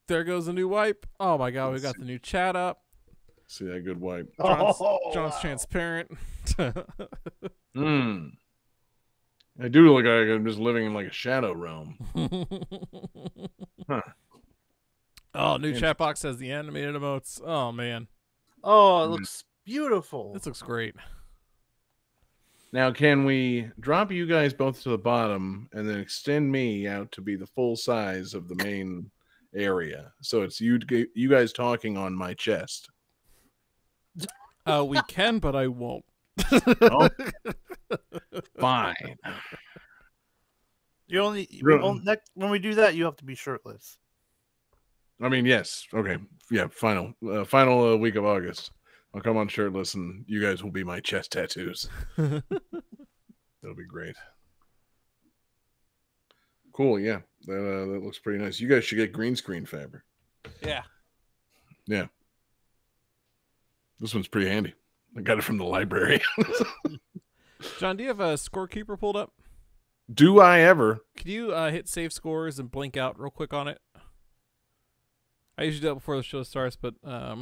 there goes a new wipe. Oh my god, we got the new chat up. See that good wipe. John's transparent. I do look like I'm just living in like a shadow realm. Huh. Oh, new chat box has the animated emotes. Oh man. Oh, it looks beautiful. This looks great. Now, can we drop you guys both to the bottom and then extend me out to be the full size of the main area? So it's you guys talking on my chest. We can, but I won't. Oh. Fine. You when we do that, you have to be shirtless. I mean, yes. Okay. Yeah. Final week of August. I'll come on shirtless, and you guys will be my chest tattoos. That'll be great. Cool. Yeah. That looks pretty nice. You guys should get green screen fabric. Yeah. Yeah. This one's pretty handy. I got it from the library. John, do you have a scorekeeper pulled up? Do I ever? Could you hit save scores and blink out real quick on it? I usually do it before the show starts, but I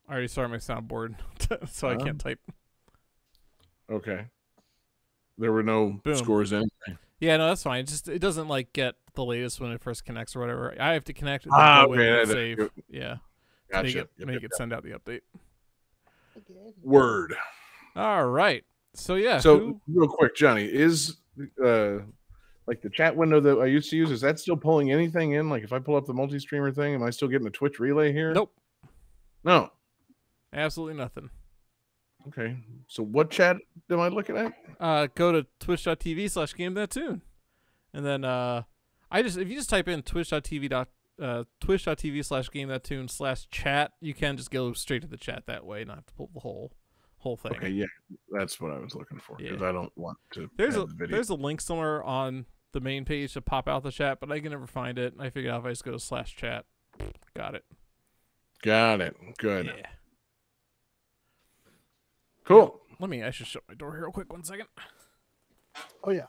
already started my soundboard, so I can't type. Okay. There were no scores in. Yeah, no, that's fine. It doesn't like get the latest when it first connects or whatever. I have to connect it and go in and save. Yeah. Gotcha. Make it send out the update. Word. All right. So yeah. So real quick, Johnny, is like the chat window that I used to use, is that still pulling anything in? Like if I pull up the multi-streamer thing, am I still getting a Twitch relay here? Nope. No. Absolutely nothing. Okay. So what chat am I looking at? Go to twitch.tv/GameThatTune. And then if you just type in twitch.tv/GameThatTune/chat, you can just go straight to the chat that way, not have to pull the whole thing. Okay, yeah. That's what I was looking for. Because I don't want to there's a link somewhere on the main page to pop out the chat, but I can never find it. I figured out if I just go to /chat. Got it. Got it. Good. Yeah. Cool. I should shut my door here real quick. 1 second. Oh, yeah.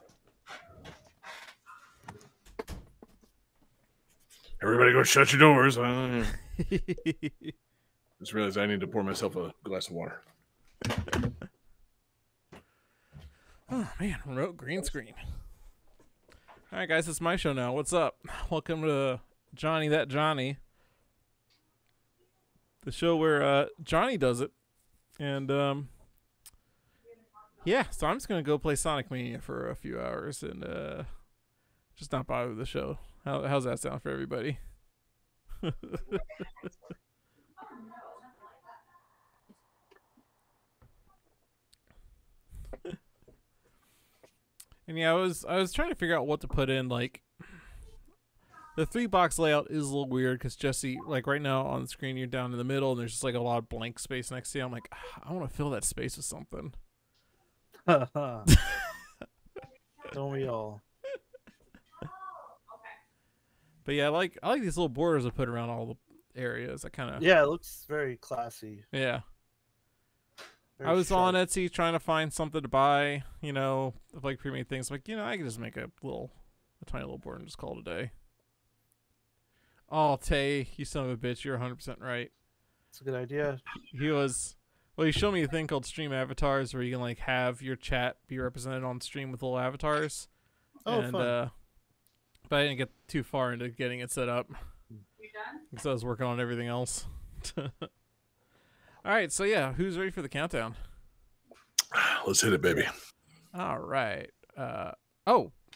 Everybody go shut your doors. Just realized I need to pour myself a glass of water. Oh, man. Remote green screen. All right, guys. It's my show now. What's up? Welcome to Johnny That Johnny. The show where Johnny does it. And, yeah, so I'm just going to go play Sonic Mania for a few hours and just not bother with the show. How's that sound for everybody? And yeah, I was trying to figure out what to put in. Like, the 3-box layout is a little weird because Jesse, like right now on the screen, you're down in the middle and there's just like a lot of blank space next to you. I'm like, I want to fill that space with something. Don't we all? But yeah, I like these little borders I put around all the areas. I kind of it looks very classy. Yeah. Very I was sharp. on Etsy trying to find something to buy, of like pre-made things. Like, I could just make a tiny little board and just call it a day. Oh, Tay, you son of a bitch, you're 100% right. It's a good idea. He showed me a thing called Stream Avatars where you can like have your chat be represented on stream with little avatars. Oh, and, fun. But I didn't get too far into getting it set up. You done? Because I was working on everything else. All right, so yeah, who's ready for the countdown? Let's hit it, baby. All right. Let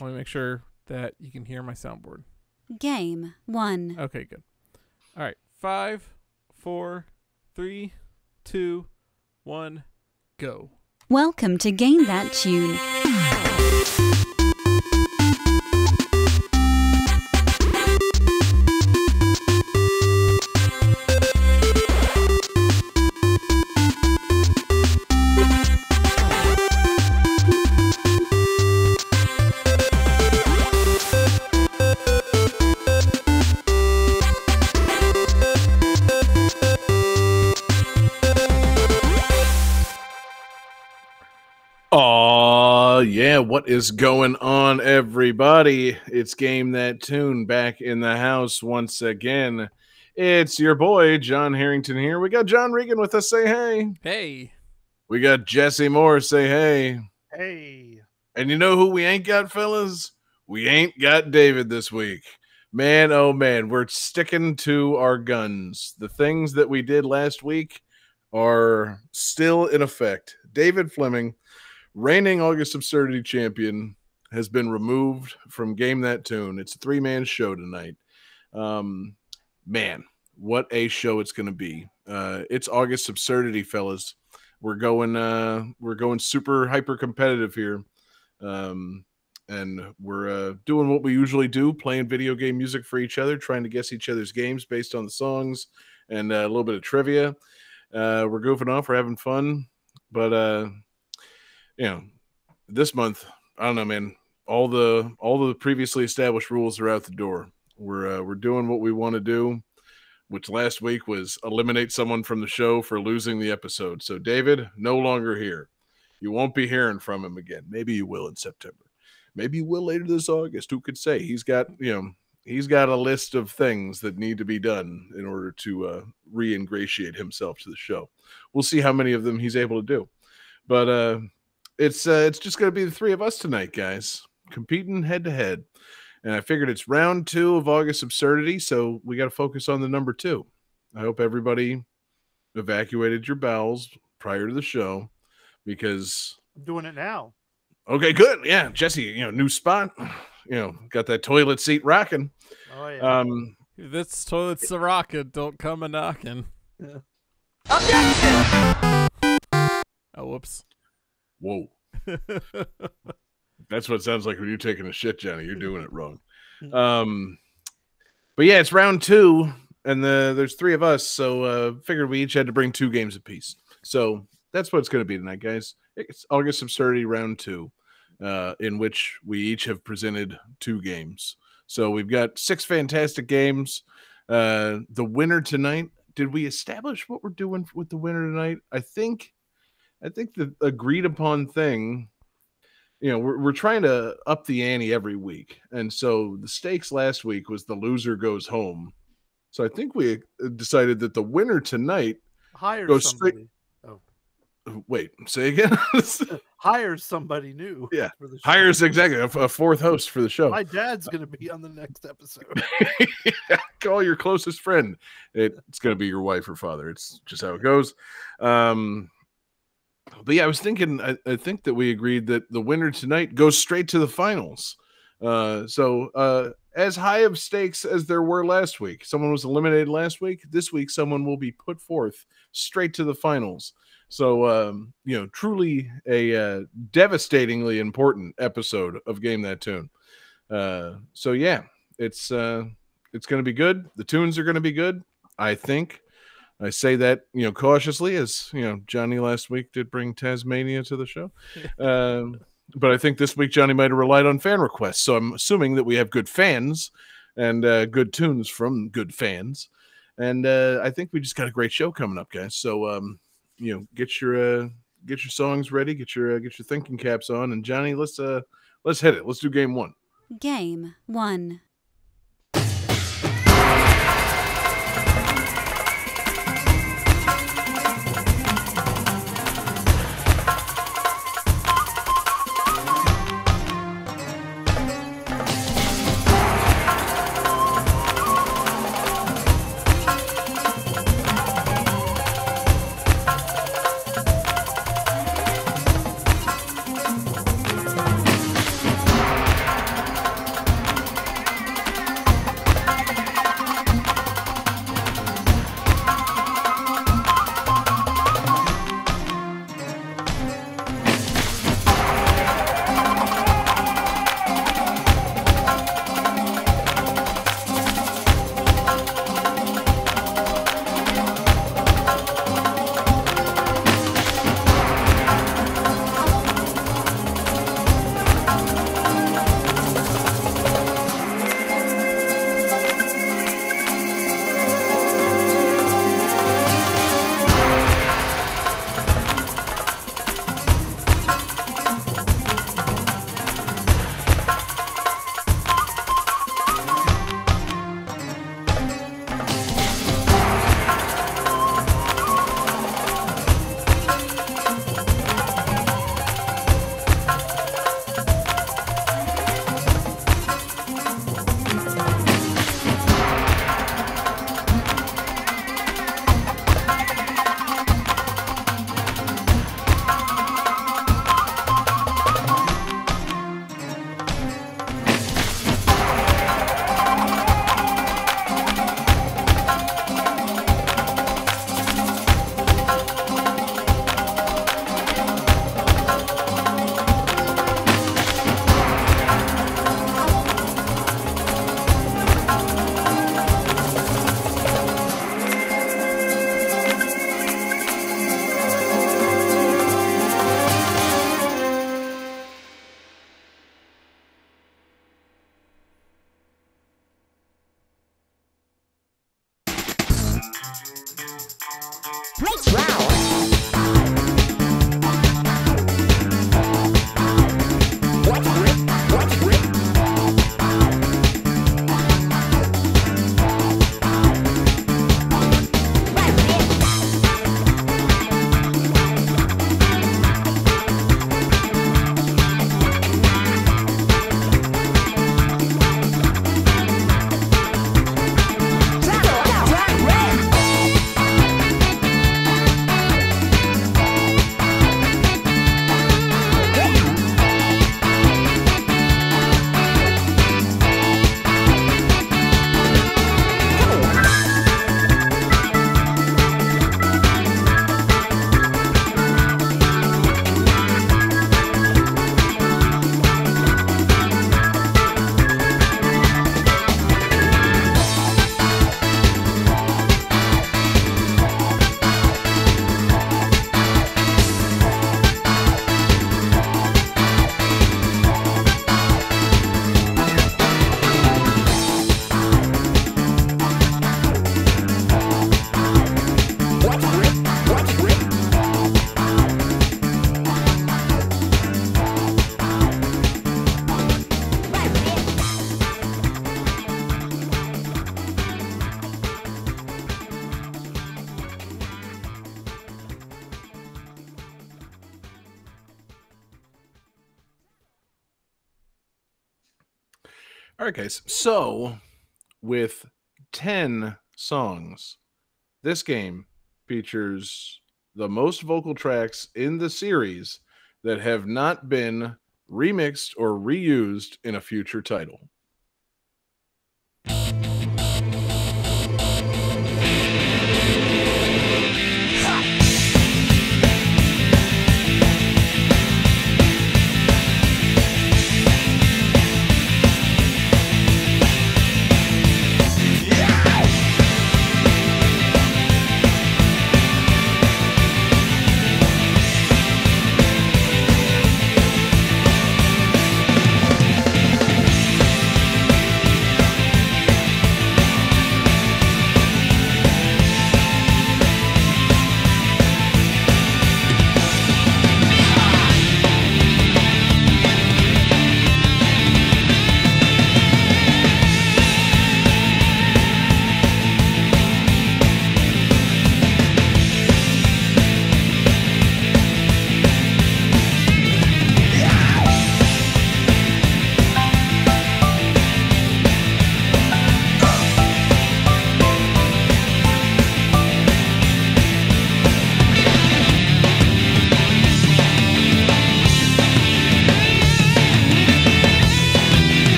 me make sure that you can hear my soundboard. Game 1. Okay, good. All right, 5, 4, 3, 2, 1, go. Welcome to Game That Tune. Yeah, what is going on, everybody? It's Game That Tune back in the house once again. It's your boy, John Harrington here. We got John Regan with us. Say hey. Hey. We got Jesse Moore. Say hey. Hey. And you know who we ain't got, fellas? We ain't got David this week. Man, oh man, we're sticking to our guns. The things that we did last week are still in effect. David Fleming, reigning August Absurdity champion, has been removed from Game That Tune. It's a three-man show tonight. Man, what a show it's going to be. It's August Absurdity, fellas. We're going super hyper competitive here. And we're doing what we usually do, playing video game music for each other, trying to guess each other's games based on the songs and a little bit of trivia. We're goofing off, we're having fun, but this month, I don't know, man. All the previously established rules are out the door. We're doing what we want to do, which last week was eliminate someone from the show for losing the episode. So David, no longer here. You won't be hearing from him again. Maybe you will in September. Maybe you will later this August. Who could say? He's got a list of things that need to be done in order to re-ingratiate himself to the show. We'll see how many of them he's able to do. But it's just going to be the three of us tonight, guys, competing head to head. And I figured it's round 2 of August Absurdity, so we got to focus on the number 2. I hope everybody evacuated your bowels prior to the show, because I'm doing it now. Okay, good. Yeah, Jesse, new spot. Got that toilet seat rocking. Oh yeah. This toilet's a rockin', don't come a knocking. Yeah. Oh, whoops. Whoa. That's what it sounds like when you're taking a shit, Johnny. You're doing it wrong. But yeah, it's round 2, and there's 3 of us, so figured we each had to bring 2 games apiece. So that's what it's going to be tonight, guys. It's August Absurdity round 2, in which we each have presented 2 games. So we've got 6 fantastic games. The winner tonight, did we establish what we're doing with the winner tonight? I think the agreed upon thing, we're trying to up the ante every week. And so the stakes last week was the loser goes home. So I think we decided that the winner tonight Hires somebody. Wait, say again? Hires somebody new. Yeah, for the show. hires exactly a 4th host for the show. My dad's going to be on the next episode. Yeah, call your closest friend. It's going to be your wife or father. It's just how it goes. But yeah, I was thinking, I think that we agreed that the winner tonight goes straight to the finals. So as high of stakes as there were last week, someone was eliminated last week. This week, someone will be put forth straight to the finals. So, truly a devastatingly important episode of Game That Tune. So yeah, it's going to be good. The tunes are going to be good, I think. I say that, cautiously, as, Johnny last week did bring Tasmania to the show. But I think this week Johnny might have relied on fan requests. So I'm assuming that we have good fans and good tunes from good fans. And I think we just got a great show coming up, guys. So, get your songs ready, get your thinking caps on, and Johnny, let's hit it. Let's do game 1. Game 1. All right, guys. So, with 10 songs, this game features the most vocal tracks in the series that have not been remixed or reused in a future title.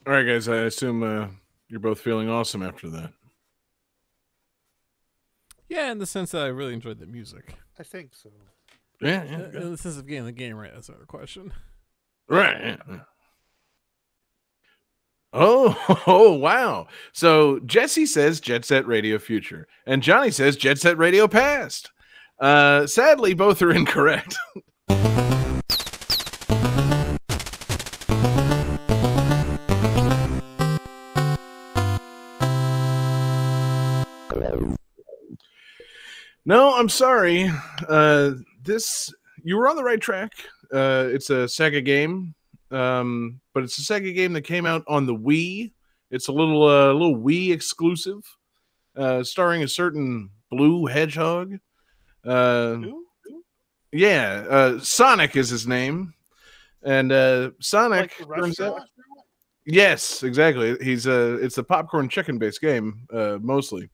All right, guys, I assume you're both feeling awesome after that. Yeah, in the sense that I really enjoyed the music. I think so. Yeah. In the sense of getting the game right, that's another question. Right. Yeah. Oh, wow. So Jesse says Jet Set Radio Future, and Johnny says Jet Set Radio Past. Sadly, both are incorrect. No, I'm sorry. This you were on the right track. It's a Sega game, but it's a Sega game that came out on the Wii. It's a little Wii exclusive, starring a certain blue hedgehog. Yeah, Sonic is his name, and Sonic Like the turns out. restaurant? Yes, exactly. It's a popcorn chicken based game, mostly.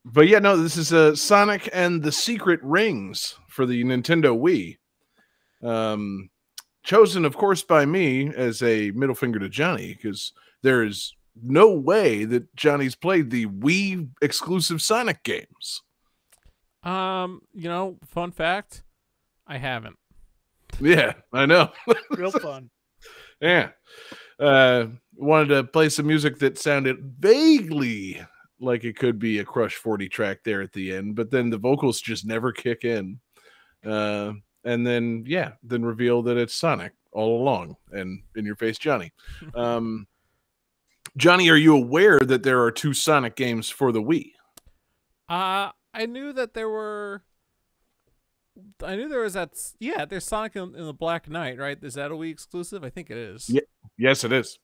But yeah, no, this is Sonic and the Secret Rings for the Nintendo Wii. Chosen, of course, by me as a middle finger to Johnny, because there is no way that Johnny's played the Wii exclusive Sonic games. Fun fact, I haven't. Yeah, I know. Real fun. Yeah. Wanted to play some music that sounded vaguely like it could be a Crush 40 track there at the end, but then the vocals just never kick in. And then reveal that it's Sonic all along and in your face, Johnny. Johnny, are you aware that there are 2 Sonic games for the Wii? I knew that there were. I knew there was that. Yeah, there's Sonic in the Black Knight, right? Is that a Wii exclusive? I think it is. Yeah. Yes, it is.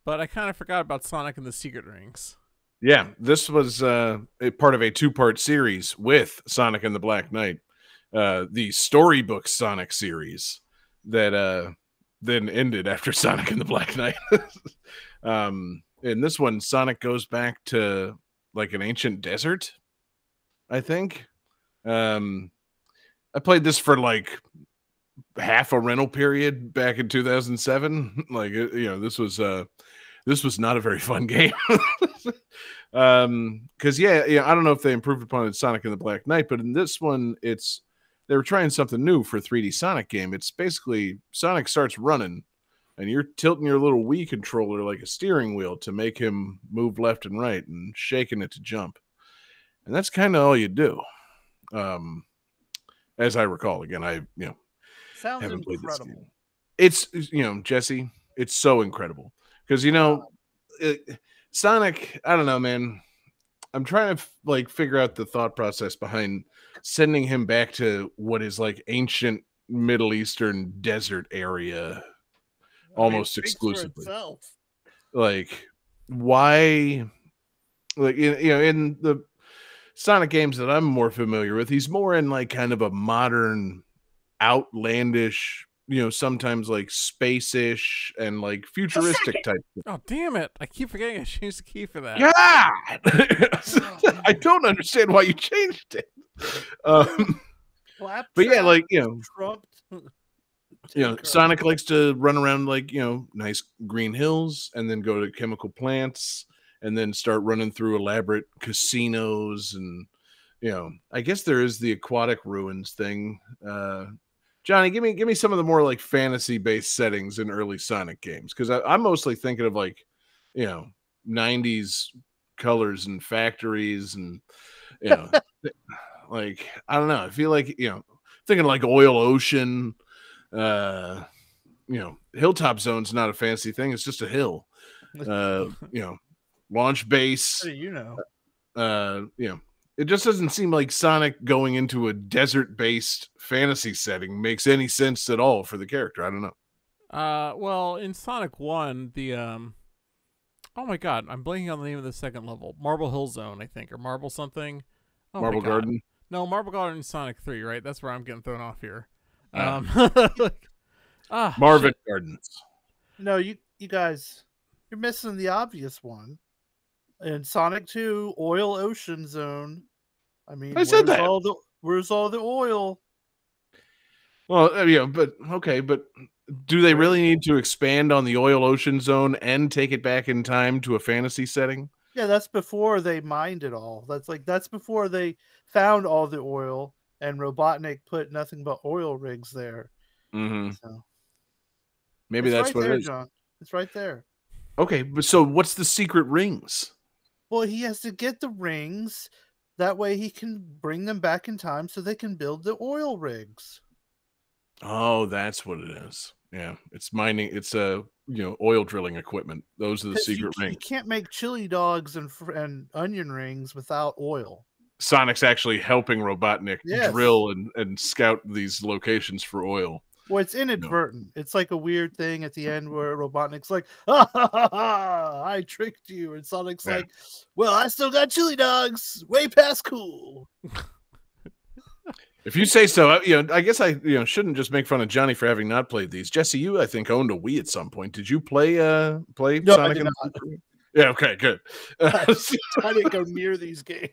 But I kind of forgot about Sonic and the Secret Rings. Yeah, this was a part of a 2-part series with Sonic and the Black Knight, the storybook Sonic series that then ended after Sonic and the Black Knight. In this one, Sonic goes back to like an ancient desert, I think. I played this for like half a rental period back in 2007. Like, this was not a very fun game. Because I don't know if they improved upon it in Sonic and the Black Knight, but in this one, they were trying something new for 3D Sonic game. It's basically Sonic starts running, and you're tilting your little Wii controller like a steering wheel to make him move left and right and shaking it to jump. And that's kind of all you do. As I recall, again, Sounds haven't played this incredible. game. It's, Jesse, it's so incredible. Because, Sonic, I don't know, man. I'm trying to figure out the thought process behind sending him back to what is like ancient Middle Eastern desert area almost exclusively. Like, why? Like, in the Sonic games that I'm more familiar with, he's more in like kind of a modern, outlandish, sometimes like space-ish and like futuristic type. Oh, damn it. I keep forgetting I changed the key for that. God! I don't understand why you changed it. But yeah, like, Sonic likes to run around like, nice green hills and then go to chemical plants and then start running through elaborate casinos. And, I guess there is the aquatic ruins thing. Johnny, give me some of the more like fantasy based settings in early Sonic games. Cause I'm mostly thinking of like, 90s colors and factories and, like, I don't know. I feel like, thinking like Oil Ocean, Hilltop Zone's not a fancy thing. It's just a hill. Launch base. How do you know? It just doesn't seem like Sonic going into a desert-based fantasy setting makes any sense at all for the character. I don't know. Well, in Sonic 1, the oh my god, I'm blanking on the name of the second level. Marble Hill Zone, I think, or Marble something. Oh Marble Garden? No, Marble Garden in Sonic 3, right? That's where I'm getting thrown off here. Marvin Gardens. No, you guys, you're missing the obvious one. In Sonic 2, Oil Ocean Zone. I mean, I said that. Where's all the oil? Well, but okay, but do they really need to expand on the Oil Ocean Zone and take it back in time to a fantasy setting? Yeah, that's before they mined it all. That's before they found all the oil, and Robotnik put nothing but oil rigs there. Mm-hmm. So maybe that's what it is. John. It's right there. Okay, but so what's the secret rings? Well, he has to get the rings. That way he can bring them back in time so they can build the oil rigs. Oh, that's what it is. Yeah, it's mining. It's oil drilling equipment. Those are the secret rings. You can't make chili dogs and onion rings without oil. Sonic's actually helping Robotnik Yes. drill and scout these locations for oil. Well, it's inadvertent. It's like a weird thing at the end where Robotnik's like, ha, ha, ha, ha, I tricked you. And Sonic's like, well, I still got chili dogs. Way past cool. If you say so, I guess I shouldn't just make fun of Johnny for having not played these. Jesse, you I think owned a Wii at some point. Did you play No, Sonic? I did not. Yeah, okay, good. I didn't go near these games.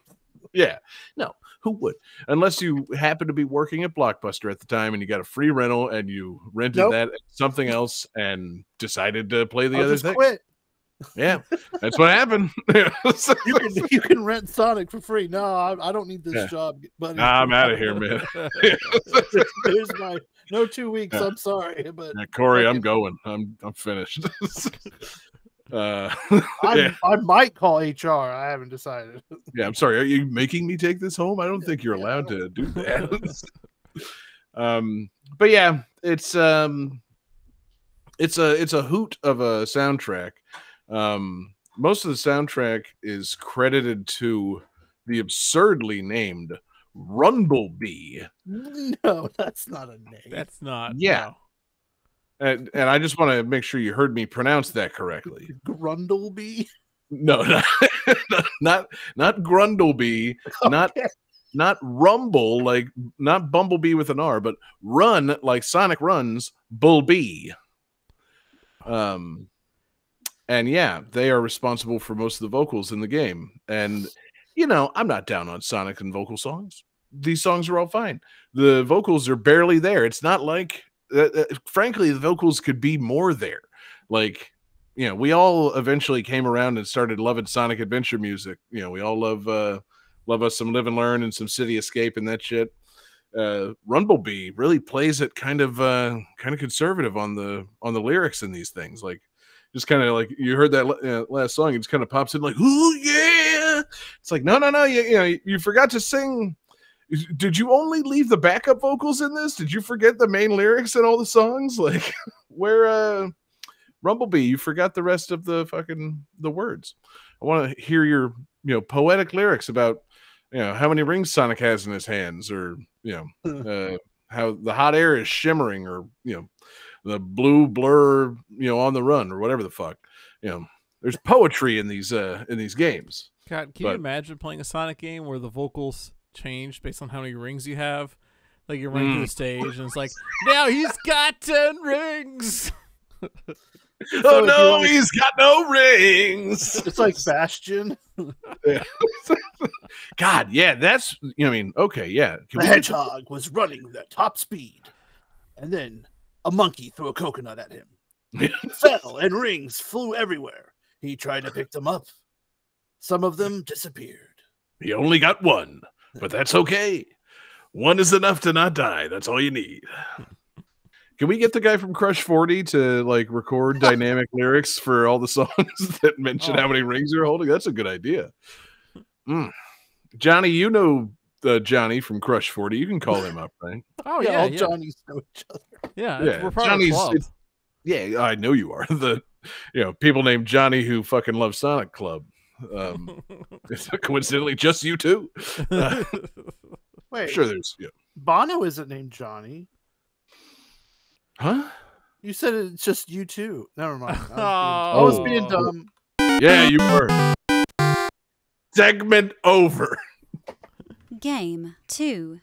Yeah, no, who would? Unless you happen to be working at Blockbuster at the time and you got a free rental and you rented that something else and decided to play the other thing. Quit. Yeah, that's what happened. You can rent Sonic for free. No, I don't need this job, buddy. Nah, I'm out of here, man. Here's my 2 weeks. I'm sorry, but Corey, I'm going. I'm finished. I might call HR. I haven't decided. Yeah, I'm sorry. Are you making me take this home? I don't think you're allowed to do that. But yeah, it's a hoot of a soundtrack. Most of the soundtrack is credited to the absurdly named Rumblebee. No, that's not a name. That's not. Yeah. No. And I just want to make sure you heard me pronounce that correctly. Grundlebee? No, not Grundlebee, not Rumble, like not Bumblebee with an R, but Run like Sonic runs, Bullbee. And yeah, they are responsible for most of the vocals in the game. And I'm not down on Sonic and vocal songs. These songs are all fine. The vocals are barely there. It's not like frankly, the vocals could be more there. Like, we all eventually came around and started loving Sonic Adventure music. We all love us some Live and Learn and some City Escape and that shit. Rumblebee really plays it kind of conservative on the lyrics in these things. Like, just kind of like you heard that last song, it just kind of pops in like, "Ooh yeah!" It's like, no, you forgot to sing. Did you only leave the backup vocals in this? Did you forget the main lyrics in all the songs? Like, where Rumblebee, you forgot the rest of the words. I want to hear your poetic lyrics about how many rings Sonic has in his hands, or how the hot air is shimmering, or the blue blur on the run, or whatever the fuck. There's poetry in these games. God, can you imagine playing a Sonic game where the vocals change based on how many rings you have? Like, you're running through the stage and it's like, now he's got 10 rings. Oh no, he's got no rings. It's like Bastion. Yeah. God, yeah, that's okay, yeah. The hedgehog was running at top speed, and then a monkey threw a coconut at him. He fell, and rings flew everywhere. He tried to pick them up. Some of them disappeared. He only got one. But that's okay. One is enough to not die. That's all you need. Can we get the guy from Crush 40 to record dynamic lyrics for all the songs that mention how many rings you're holding? That's a good idea. Johnny, Johnny from Crush 40. You can call him up, right? Oh yeah, all Johnnies know each other. Yeah, we're part of the club. Yeah, I know you are. The people named Johnny who fucking love Sonic Club. It's coincidentally just you two. Wait, sure there's Bono isn't named Johnny, huh? You said it's just you two. Never mind. I was being dumb. Yeah, you were. Segment over. Game 2.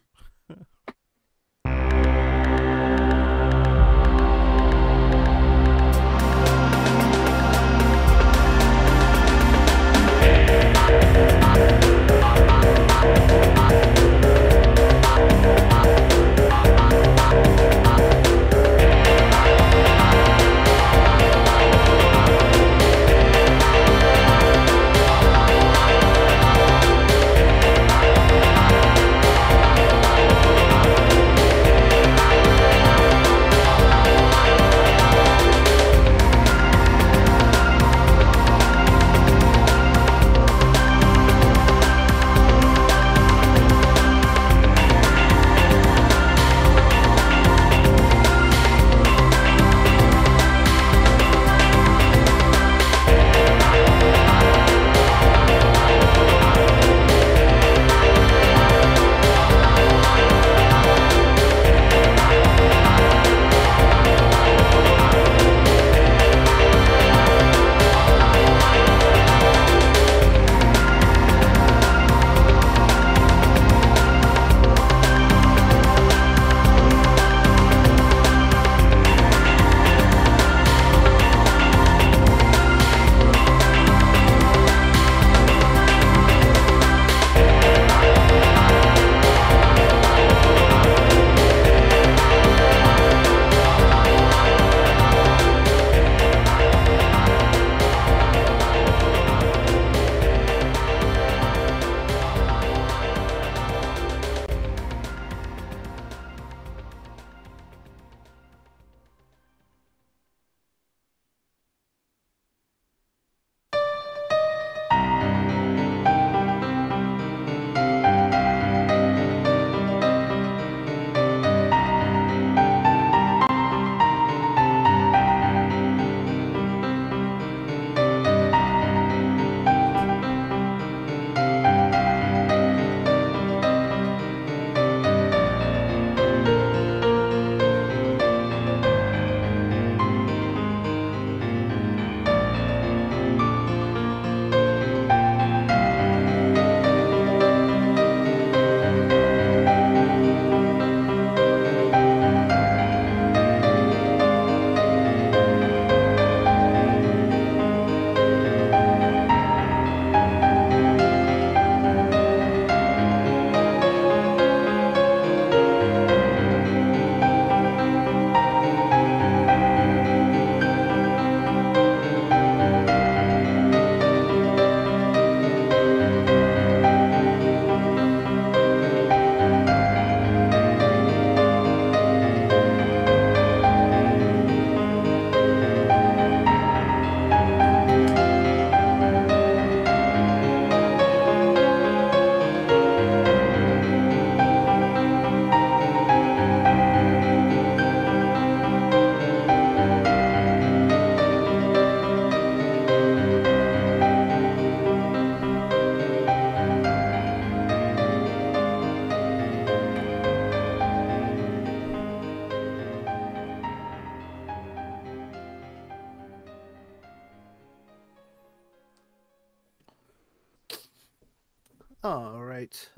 All right.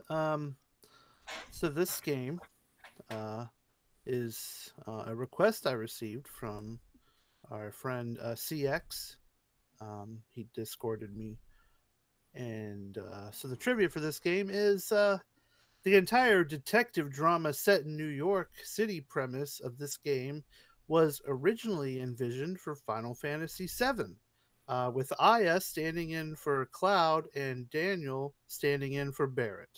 So this game is a request I received from our friend CX. He Discorded me. And so the trivia for this game is the entire detective drama set in New York City premise of this game was originally envisioned for Final Fantasy VII, with Aya standing in for Cloud and Daniel standing in for Barrett.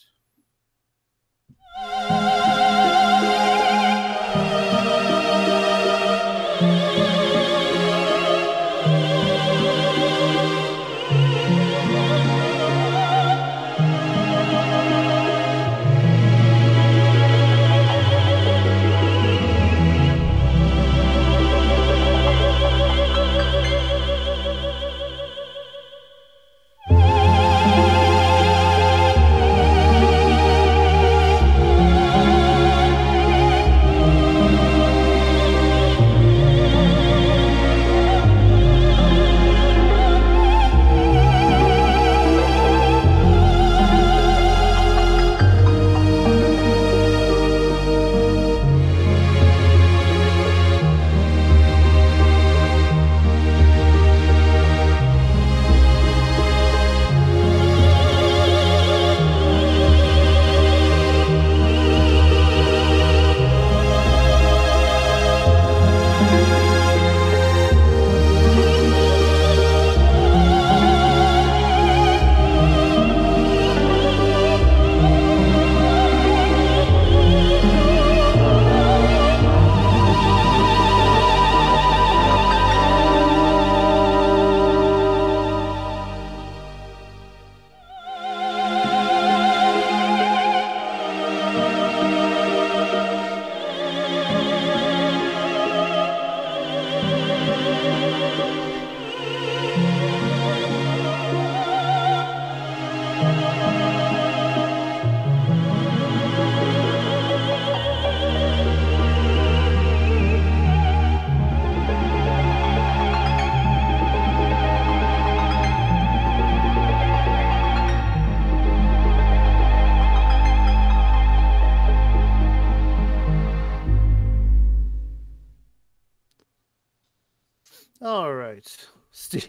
All right, Steve.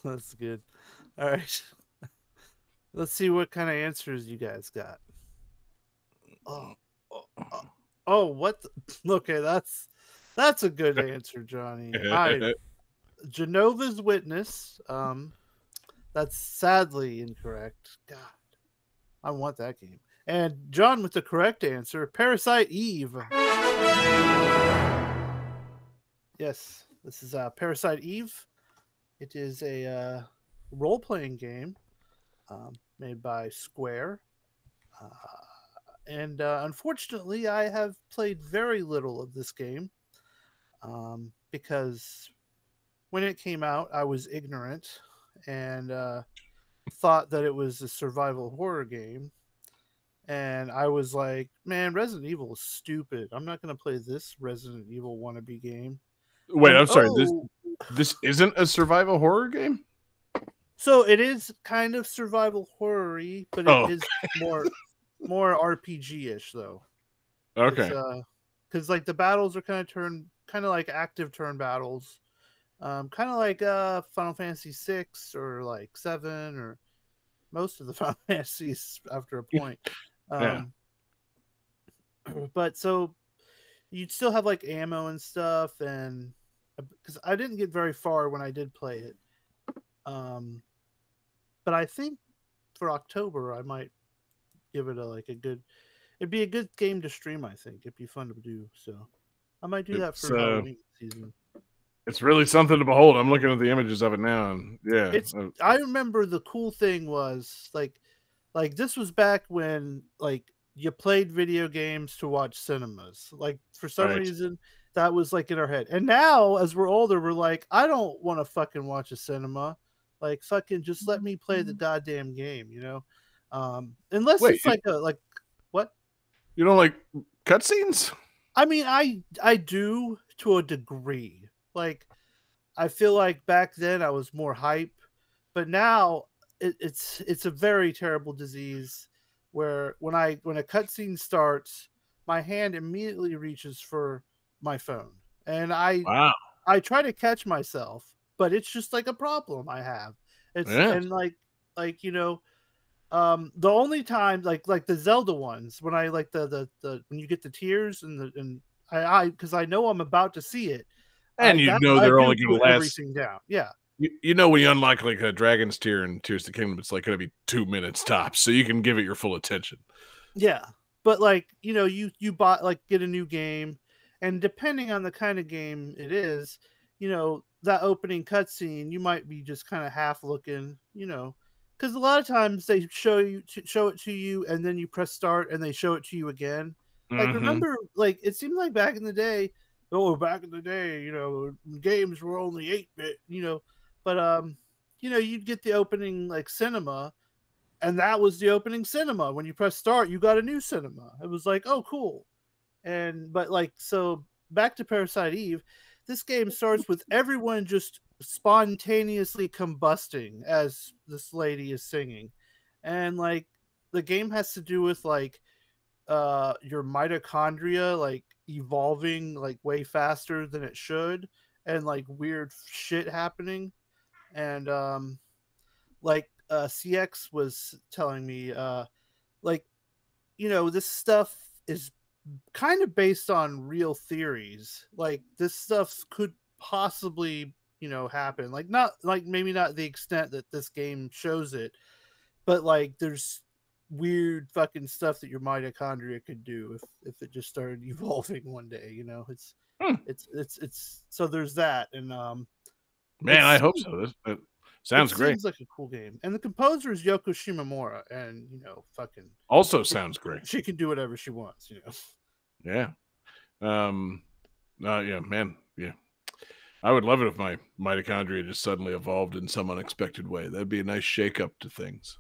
That's good. All right. Let's see what kind of answers you guys got. Oh, what? Okay, that's a good answer, Johnny. Genova's Witness. That's sadly incorrect. God, I want that game. And John with the correct answer, Parasite Eve. Yes, this is Parasite Eve. It is a role-playing game made by Square. And unfortunately, I have played very little of this game because when it came out, I was ignorant and thought that it was a survival horror game. And I was like, man, Resident Evil is stupid. I'm not going to play this Resident Evil wannabe game. Wait, And, I'm sorry. This isn't a survival horror game? So it is kind of survival horror-y, but it is more RPG-ish though. Okay. Because like the battles are kind of like active turn battles, kind of like Final Fantasy 6 or like 7 or most of the Final Fantasies after a point. But so you'd still have like ammo and stuff, and because I didn't get very far when I did play it. But I think for October I might give it it'd be a good game to stream. I think it'd be fun to do. So I might do that for Halloween season. It's really something to behold. I'm looking at the images of it now, and yeah. I remember the cool thing was like this was back when like you played video games to watch cinemas. Like for some reason that was like in our head. And now as we're older, we're like, I don't want to fucking watch a cinema. Like fucking just let me play the goddamn game, you know? Unless it's like what? You don't like cutscenes? I mean, I do to a degree. Like I feel like back then I was more hype, but now it's a very terrible disease where when a cutscene starts, my hand immediately reaches for my phone, and Wow. I try to catch myself, but it's just like a problem I have. It's Yeah. and like the only time like the Zelda ones when I like the when you get the tears and I because I know I'm about to see it, And you know I they're do only going to put last. everything down. Yeah. You know when you unlock like a Dragon's Tear in Tears of the Kingdom, it's like going to be 2 minutes tops, so you can give it your full attention. Yeah, but like you bought like get a new game, and depending on the kind of game it is, that opening cutscene you might be just kind of half looking, because a lot of times they show it to you, and then you press start and they show it to you again. Like remember, like it seemed like back in the day, games were only 8-bit, but you'd get the opening like cinema. And that was the opening cinema. When you press start, you got a new cinema. It was like, oh, cool. But like, so back to Parasite Eve, this game starts with everyone just spontaneously combusting as this lady is singing. And like, the game has to do with like, your mitochondria, like evolving like way faster than it should. And like weird shit happening. And, like, CX was telling me, this stuff is kind of based on real theories. Like this stuff could possibly, happen. Like not like maybe not the extent that this game shows it, but like there's weird fucking stuff that your mitochondria could do if it just started evolving one day. It's so there's that. And man, I hope so. That sounds great. Seems like a cool game. And the composer is Yoko Shimomura, and fucking also sounds great. She can do whatever she wants, Yeah. Yeah, man. Yeah. I would love it if my mitochondria just suddenly evolved in some unexpected way. That'd be a nice shakeup to things.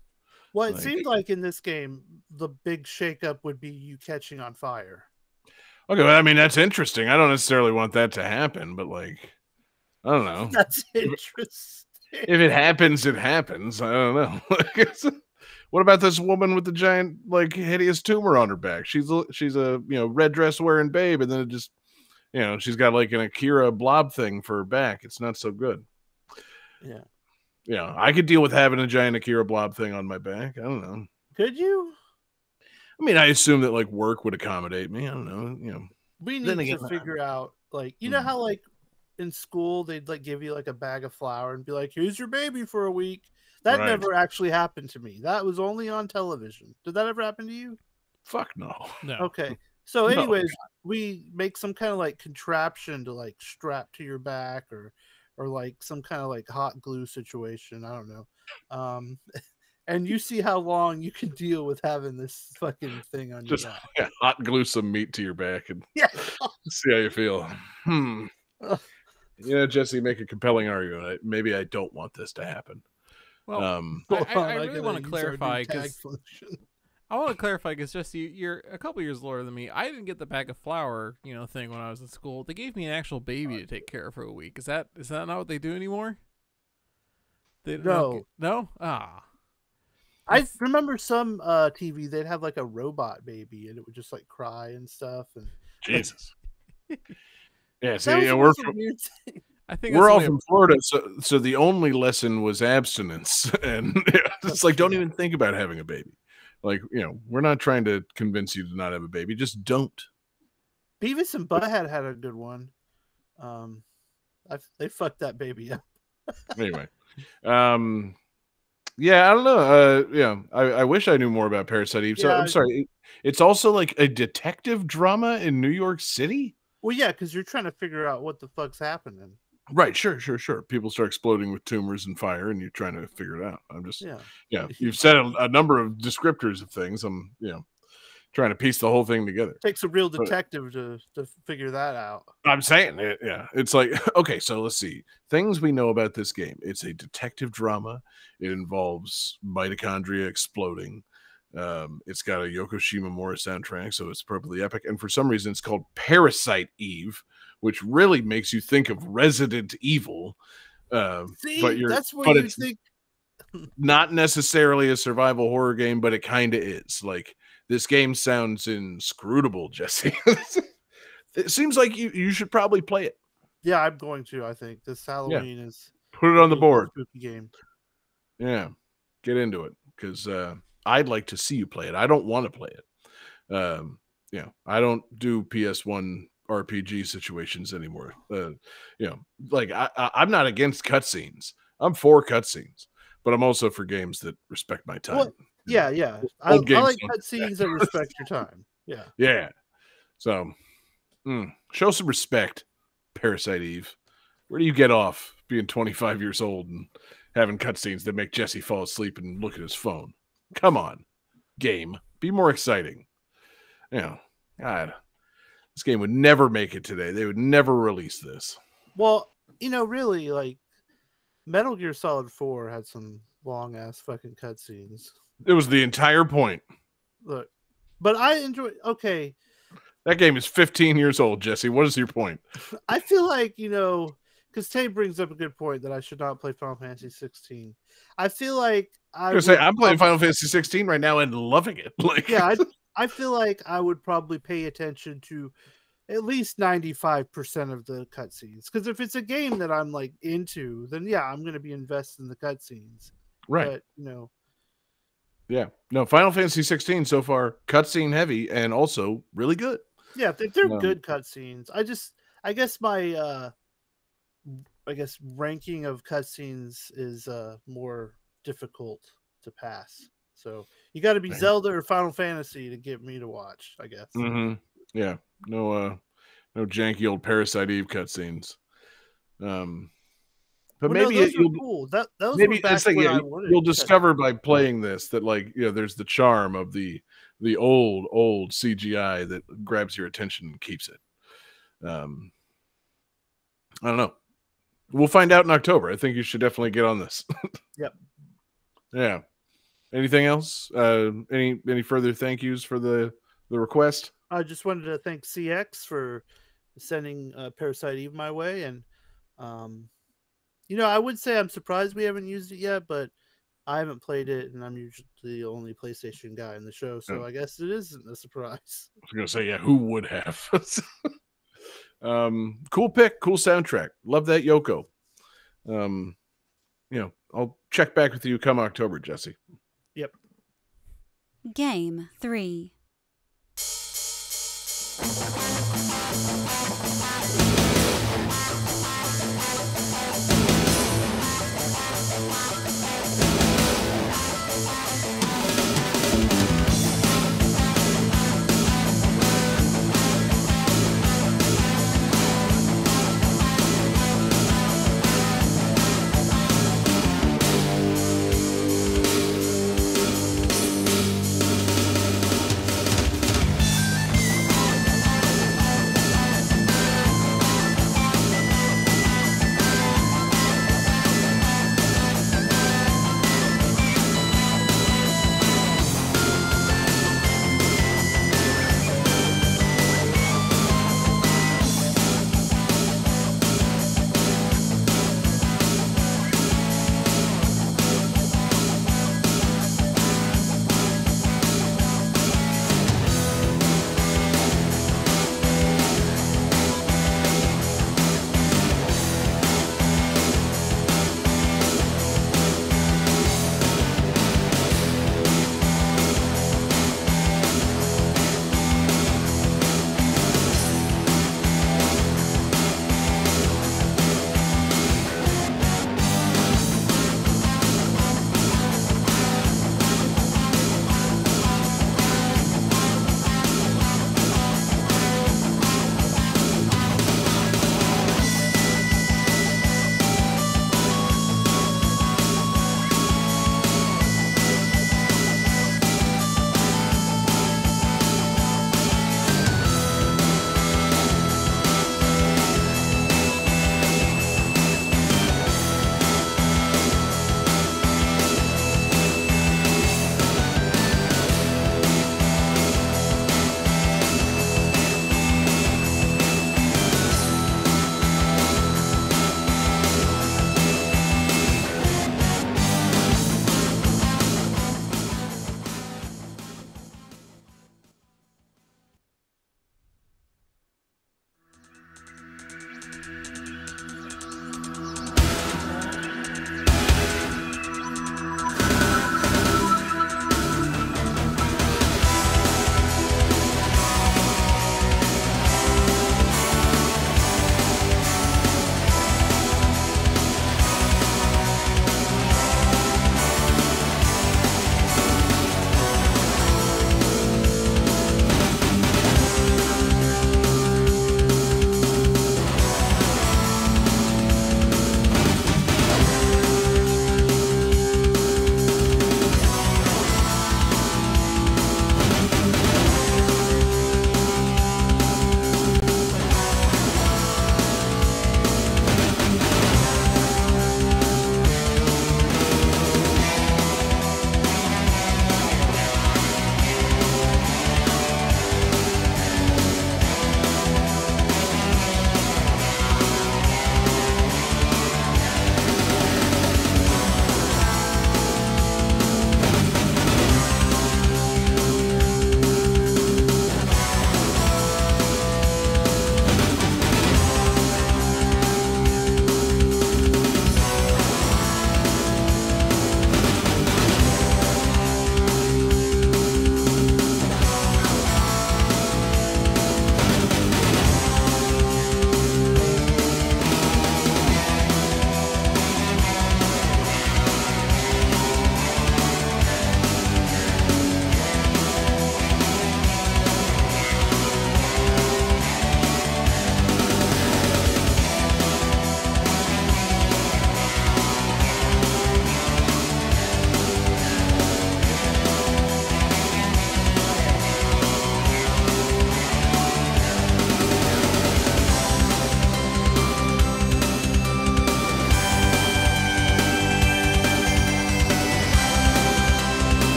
Well, it seemed like in this game, the big shakeup would be you catching on fire. Okay, well, I mean, that's interesting. I don't necessarily want that to happen, but like, I don't know. That's interesting. If it happens, it happens. I don't know. What about this woman with the giant, like, hideous tumor on her back? She's a red dress wearing babe, and then it just, she's got like an Akira blob thing for her back. It's not so good. Yeah. Yeah, I could deal with having a giant Akira blob thing on my back. I don't know. Could you? I mean, I assume that like work would accommodate me. I don't know. We need to figure out, like, know how like in school they'd like give you like a bag of flour and be like, here's your baby for a week. That never actually happened to me. That was only on television. Did that ever happen to you? Fuck no. Okay. So anyways, we make some kind of like contraption to like strap to your back or like some kind of like hot glue situation. I don't know. And you see how long you can deal with having this fucking thing on your back. Yeah, hot glue some meat to your back and see how you feel. Jesse, make a compelling argument. Maybe I don't want this to happen. Well, I really want to clarify because Jesse, you're a couple years older than me. I didn't get the bag of flour, thing when I was in school. They gave me an actual baby to take care of for a week. Is that not what they do anymore? No. Ah. I remember some TV they'd have like a robot baby and it would just like cry and stuff. And Jesus. Yeah, see, I think we're all from Florida, so the only lesson was abstinence, and it's like don't even think about having a baby. Like we're not trying to convince you to not have a baby, just don't. Beavis and Butthead had a good one. They fucked that baby up. Anyway, yeah, I don't know. I wish I knew more about Parasite Eve. So I'm sorry, it's also like a detective drama in New York City. Well, yeah, because you're trying to figure out what the fuck's happening. Right, sure. People start exploding with tumors and fire, and you're trying to figure it out. I'm just, you've said a number of descriptors of things. I'm, trying to piece the whole thing together. It takes a real detective to figure that out. I'm saying it, It's like, okay, so let's see. Things we know about this game. It's a detective drama. It involves mitochondria exploding. It's got a Yoko Shimomura soundtrack, so it's appropriately epic. And for some reason, it's called Parasite Eve, which really makes you think of Resident Evil. See, but that's where you think not necessarily a survival horror game, but it kind of is. Like, this game sounds inscrutable, Jesse. It seems like you should probably play it. Yeah, I'm going to. I think this Halloween is Put it on the board. Spooky game. Yeah, get into it because I'd like to see you play it. I don't want to play it. I don't do PS1 RPG situations anymore. Like I'm not against cutscenes. I'm for cutscenes, but I'm also for games that respect my time. Well, yeah. I like cutscenes that respect your time. Yeah. Yeah. So, show some respect, Parasite Eve. Where do you get off being 25 years old and having cutscenes that make Jesse fall asleep and look at his phone? Come on, game. Be more exciting. God, this game would never make it today. They would never release this. Well, really, like, Metal Gear Solid 4 had some long-ass fucking cutscenes. It was the entire point. Look, but I enjoy... Okay. That game is 15 years old, Jesse. What is your point? I feel like, because Tay brings up a good point that I should not play Final Fantasy 16. I feel like I'm playing Final Fantasy 16 right now and loving it. Like, yeah, I feel like I would probably pay attention to at least 95% of the cutscenes. Because if it's a game that I'm like into, then yeah, I'm going to be invested in the cutscenes. Right. But, yeah. No, Final Fantasy 16 so far, cutscene heavy and also really good. Yeah, they're good cutscenes. I guess my ranking of cutscenes is more difficult to pass. So you got to be Zelda or Final Fantasy to get me to watch, I guess. Mm-hmm. Yeah, no janky old Parasite Eve cutscenes. But maybe those were cool. Those maybe were back it's like when I wanted. You'll discover by playing this that there's the charm of the old CGI that grabs your attention and keeps it. I don't know. We'll find out in October. I think you should definitely get on this. Yep. Yeah. Anything else? Any further thank yous for the request? I just wanted to thank CX for sending Parasite Eve my way, and I would say I'm surprised we haven't used it yet, but I haven't played it, and I'm usually the only PlayStation guy in the show, so I guess it isn't a surprise. I was gonna say, yeah, who would have? Cool pick, cool soundtrack. Love that Yoko. I'll check back with you come October, Jesse. Yep. Game 3.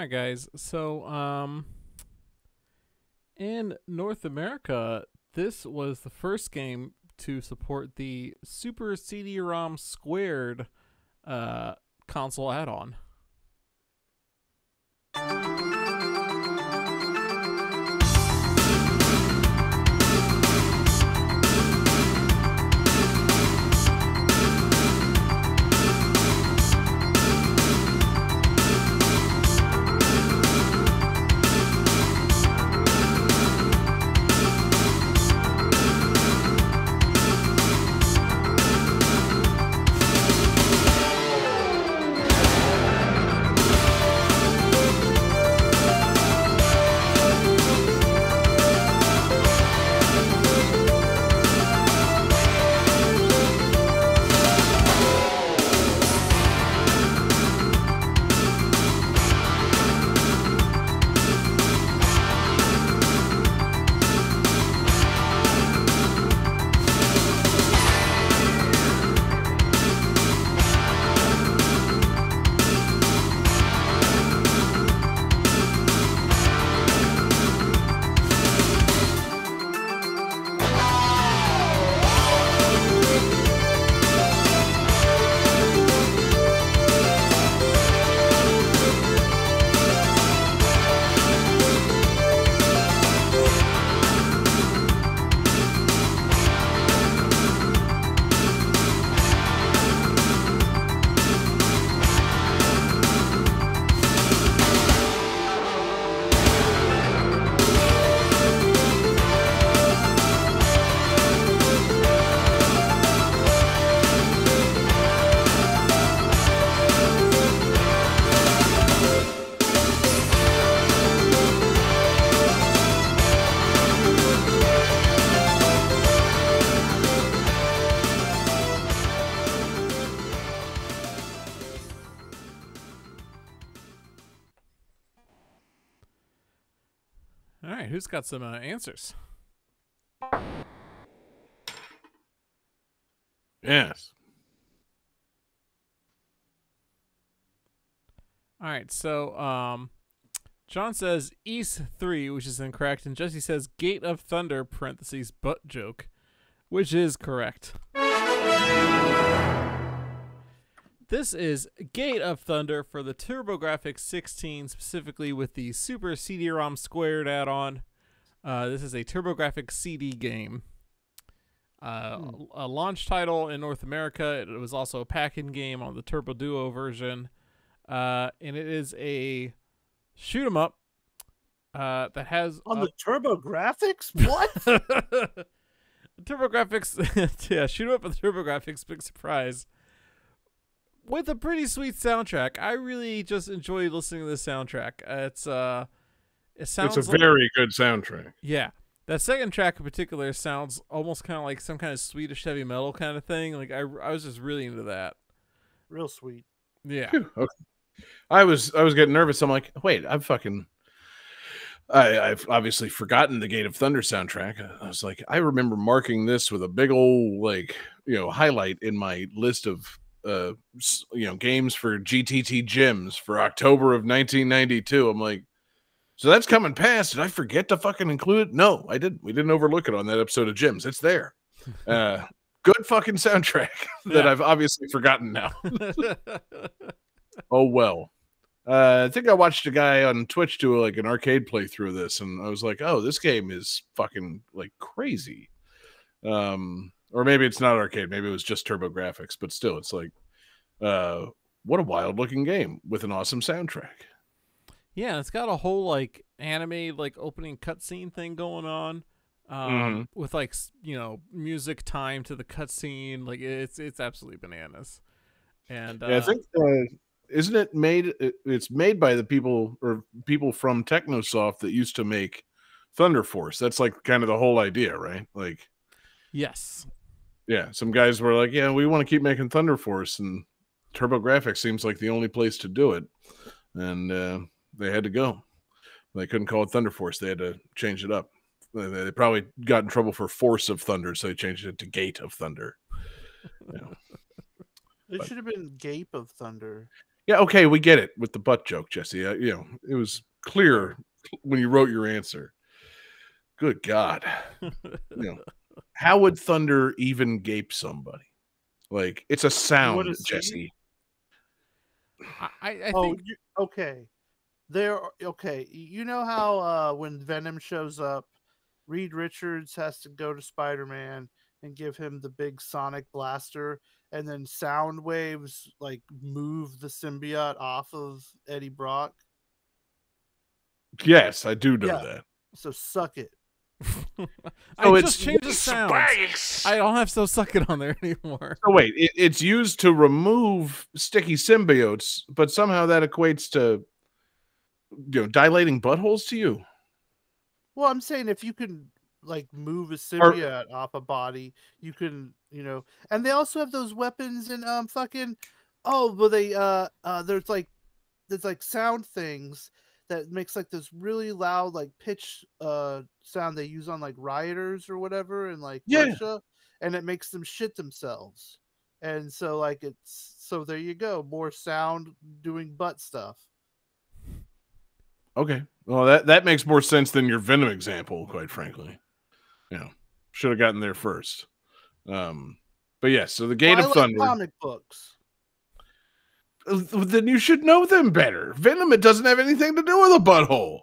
right, guys. So, in North America, this was the first game to support the Super CD-ROM Squared console add-on. All right, who's got some answers? Yes. All right, so John says East 3, which is incorrect, and Jesse says Gate of Thunder (parentheses butt joke), which is correct. This is Gate of Thunder for the TurboGrafx 16, specifically with the Super CD-ROM Squared add-on. This is a TurboGrafx CD game. A launch title in North America. It was also a pack-in game on the Turbo Duo version. And it is a shoot 'em up that has on the TurboGrafx. What? TurboGrafx, yeah, shoot 'em up with TurboGrafx. Big surprise. With a pretty sweet soundtrack. I really just enjoy listening to this soundtrack. It sounds. It's a very good soundtrack. Yeah, that second track in particular sounds almost kind of like some kind of Swedish heavy metal kind of thing. Like I was just really into that. Real sweet. Yeah. Phew, okay. I was getting nervous. I'm like, wait, I've obviously forgotten the Gate of Thunder soundtrack. I was like, I remember marking this with a big old highlight in my list of games for GTT gyms for October of 1992. I'm like, so that's coming past. Did I forget to fucking include it? No, I didn't. We didn't overlook it on that episode of Gyms. It's there. Good fucking soundtrack that I've obviously forgotten now. Oh well. I think I watched a guy on Twitch do like an arcade playthrough of this, and I was like, oh, this game is fucking like crazy. Or maybe it's not arcade, maybe it was just TurboGrafx, but still, it's like what a wild looking game with an awesome soundtrack. Yeah, it's got a whole like anime like opening cutscene thing going on. With like music time to the cutscene. Like it's absolutely bananas. And yeah, I think isn't it made? It's made by the people from Technosoft that used to make Thunder Force. That's like kind of the whole idea, right? Like, yes, yeah. Some guys were like, "Yeah, we want to keep making Thunder Force," and TurboGrafx seems like the only place to do it, and they had to go. They couldn't call it Thunder Force; they had to change it up. They probably got in trouble for Force of Thunder, so they changed it to Gate of Thunder. It should have been Gape of Thunder. Yeah, okay, we get it with the butt joke, Jesse. It was clear when you wrote your answer. Good God. How would thunder even gape somebody? Like, it's a sound, Jesse. I think... okay. Okay. You know how when Venom shows up, Reed Richards has to go to Spider-Man and give him the big sonic blaster, and then sound waves like move the symbiote off of Eddie Brock? Yes, I do know that. So suck it. I just changed the sound. I don't have so suck it on there anymore. Oh wait, it's used to remove sticky symbiotes, but somehow that equates to dilating buttholes to you. Well, I'm saying if you can like move a symbiote off a body, you can, and they also have those weapons and there's like sound things that makes like this really loud like pitch sound they use on like rioters or whatever in like Russia, and it makes them shit themselves. And so so there you go, more sound doing butt stuff. Okay. Well, that makes more sense than your Venom example, quite frankly. Should have gotten there first. But yeah, so the Gate of Thunder. Comic books. Then you should know them better. Venom, it doesn't have anything to do with a butthole.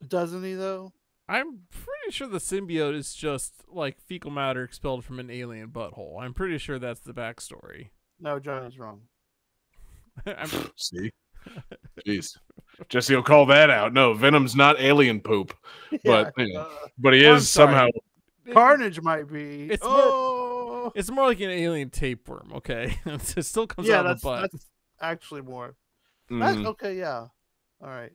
Doesn't he, though? I'm pretty sure the symbiote is just like fecal matter expelled from an alien butthole. I'm pretty sure that's the backstory. No, Johnny's wrong. See? Jeez. Jesse will call that out. No, Venom's not alien poop. But but he is somehow. Carnage might be. It's more like an alien tapeworm, okay? It still comes out of the butt. That's actually more. That's okay, yeah. All right.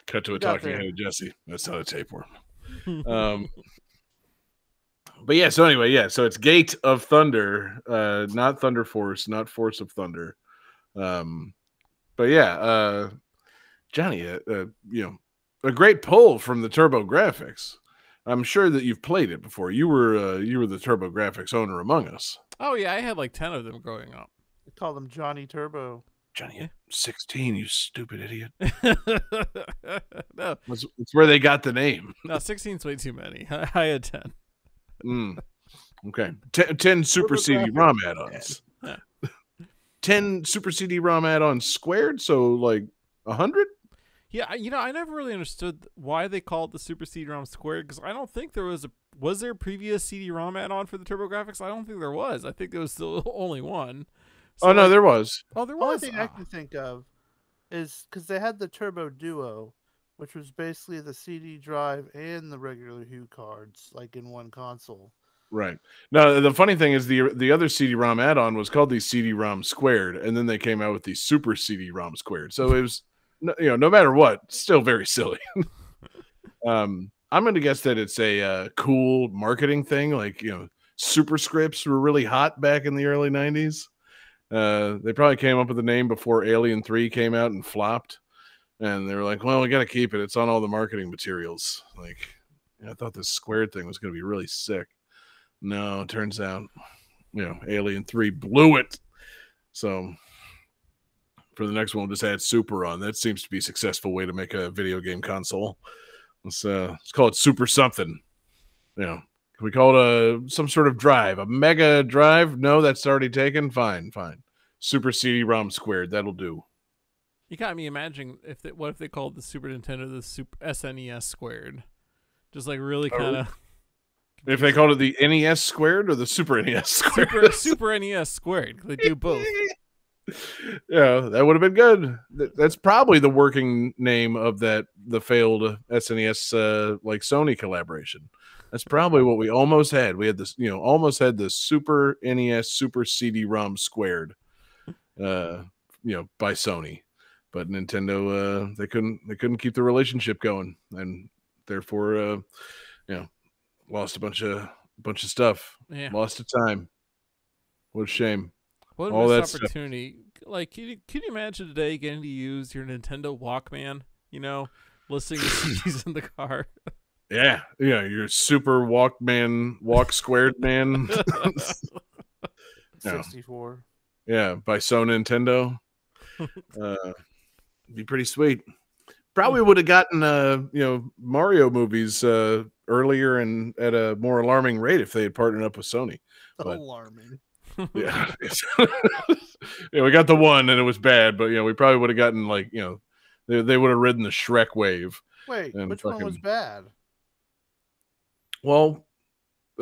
Cut to a talking head of Jesse. That's not a tapeworm. But yeah, so anyway, so it's Gate of Thunder, not Thunder Force, not Force of Thunder. But yeah, Johnny, a great pull from the TurboGrafx. I'm sure that you've played it before. You were the TurboGrafx owner among us. Oh yeah, I had like 10 of them growing up. We call them Johnny Turbo. Johnny, 16, you stupid idiot. No, it's where they got the name. No, 16's way too many. I had 10. Okay, 10 Super CD-ROM add-ons. 10 Super CD-ROM add-ons squared, so like 100. Yeah, I never really understood why they called the Super CD-ROM squared, because I don't think there was there a previous CD-ROM add-on for the TurboGrafx? I don't think there was. I think there was still only one. So no, there was. Oh, there was. was. The only thing I can think of is because they had the Turbo Duo, which was basically the CD drive and the regular Hue cards, like in one console. Right. Now, the funny thing is the other CD-ROM add-on was called the CD-ROM squared, and then they came out with the Super CD-ROM squared. So it was, no matter what, still very silly. I'm going to guess that it's a cool marketing thing. Like, superscripts were really hot back in the early 90s. They probably came up with the name before Alien 3 came out and flopped. And they were like, well, we got to keep it. It's on all the marketing materials. Like, I thought this squared thing was going to be really sick. No, it turns out, Alien 3 blew it. So for the next one, we'll just add Super on. That seems to be a successful way to make a video game console. Let's call it Super something. Can we call it some sort of drive? A mega drive? No, that's already taken. Fine. Super CD-ROM squared. That'll do. You got me imagining what if they called the Super Nintendo the Super SNES squared? Just like really kind of. If they called it the NES squared or the Super NES squared? Super NES squared. They do both. Yeah, that would have been good. That's probably the working name of the failed SNES like Sony collaboration. That's probably what we almost had. We had this, almost had the Super NES Super CD-ROM squared, by Sony, but Nintendo they couldn't keep the relationship going, and therefore, lost a bunch of stuff. Yeah. Lost of time. What a shame. What a missed opportunity. Like, can you imagine today getting to use your Nintendo Walkman, listening to CDs in the car? Yeah, your Super Walkman, walk squared man. 64. Yeah, by So Nintendo. Be pretty sweet. Probably would have gotten Mario movies earlier and at a more alarming rate if they had partnered up with Sony. But Alarming. yeah, we got the one and it was bad, but we probably would have gotten they would have ridden the Shrek wave. Wait, and which one was bad? Well,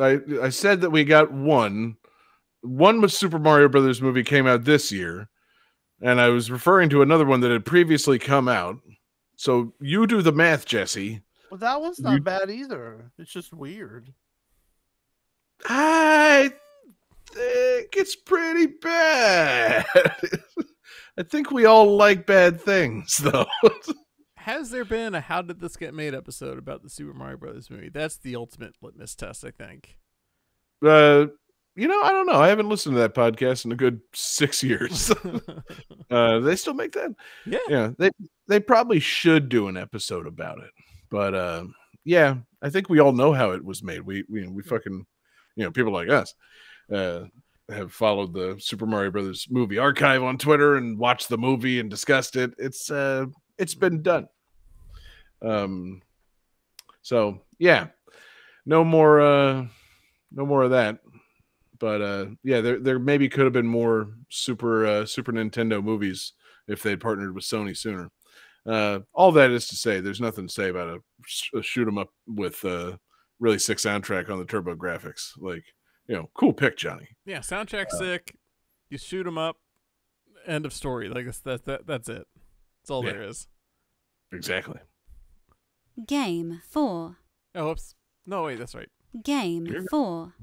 I said that we got one. One was Super Mario Brothers movie came out this year, and I was referring to another one that had previously come out. So you do the math, Jesse. Well, that one's not bad either. It's just weird. I think it's pretty bad. I think we all like bad things, though. Has there been a How Did This Get Made episode about the Super Mario Brothers movie? That's the ultimate litmus test, I think. I don't know. I haven't listened to that podcast in a good 6 years. They still make that? Yeah. They probably should do an episode about it. But yeah, I think we all know how it was made. We fucking, people like us have followed the Super Mario Brothers movie archive on Twitter and watched the movie and discussed it. It's been done. So yeah, no more of that. But yeah, there maybe could have been more Super Nintendo movies if they'd partnered with Sony sooner. All that is to say, there's nothing to say about a shoot 'em up with really sick soundtrack on the turbo graphics. Cool pick, Johnny. Yeah, soundtrack sick. You shoot them up. End of story. That's it. That's all there is. Exactly. Game 4. Oh, whoops. No, wait, that's right. Game 4.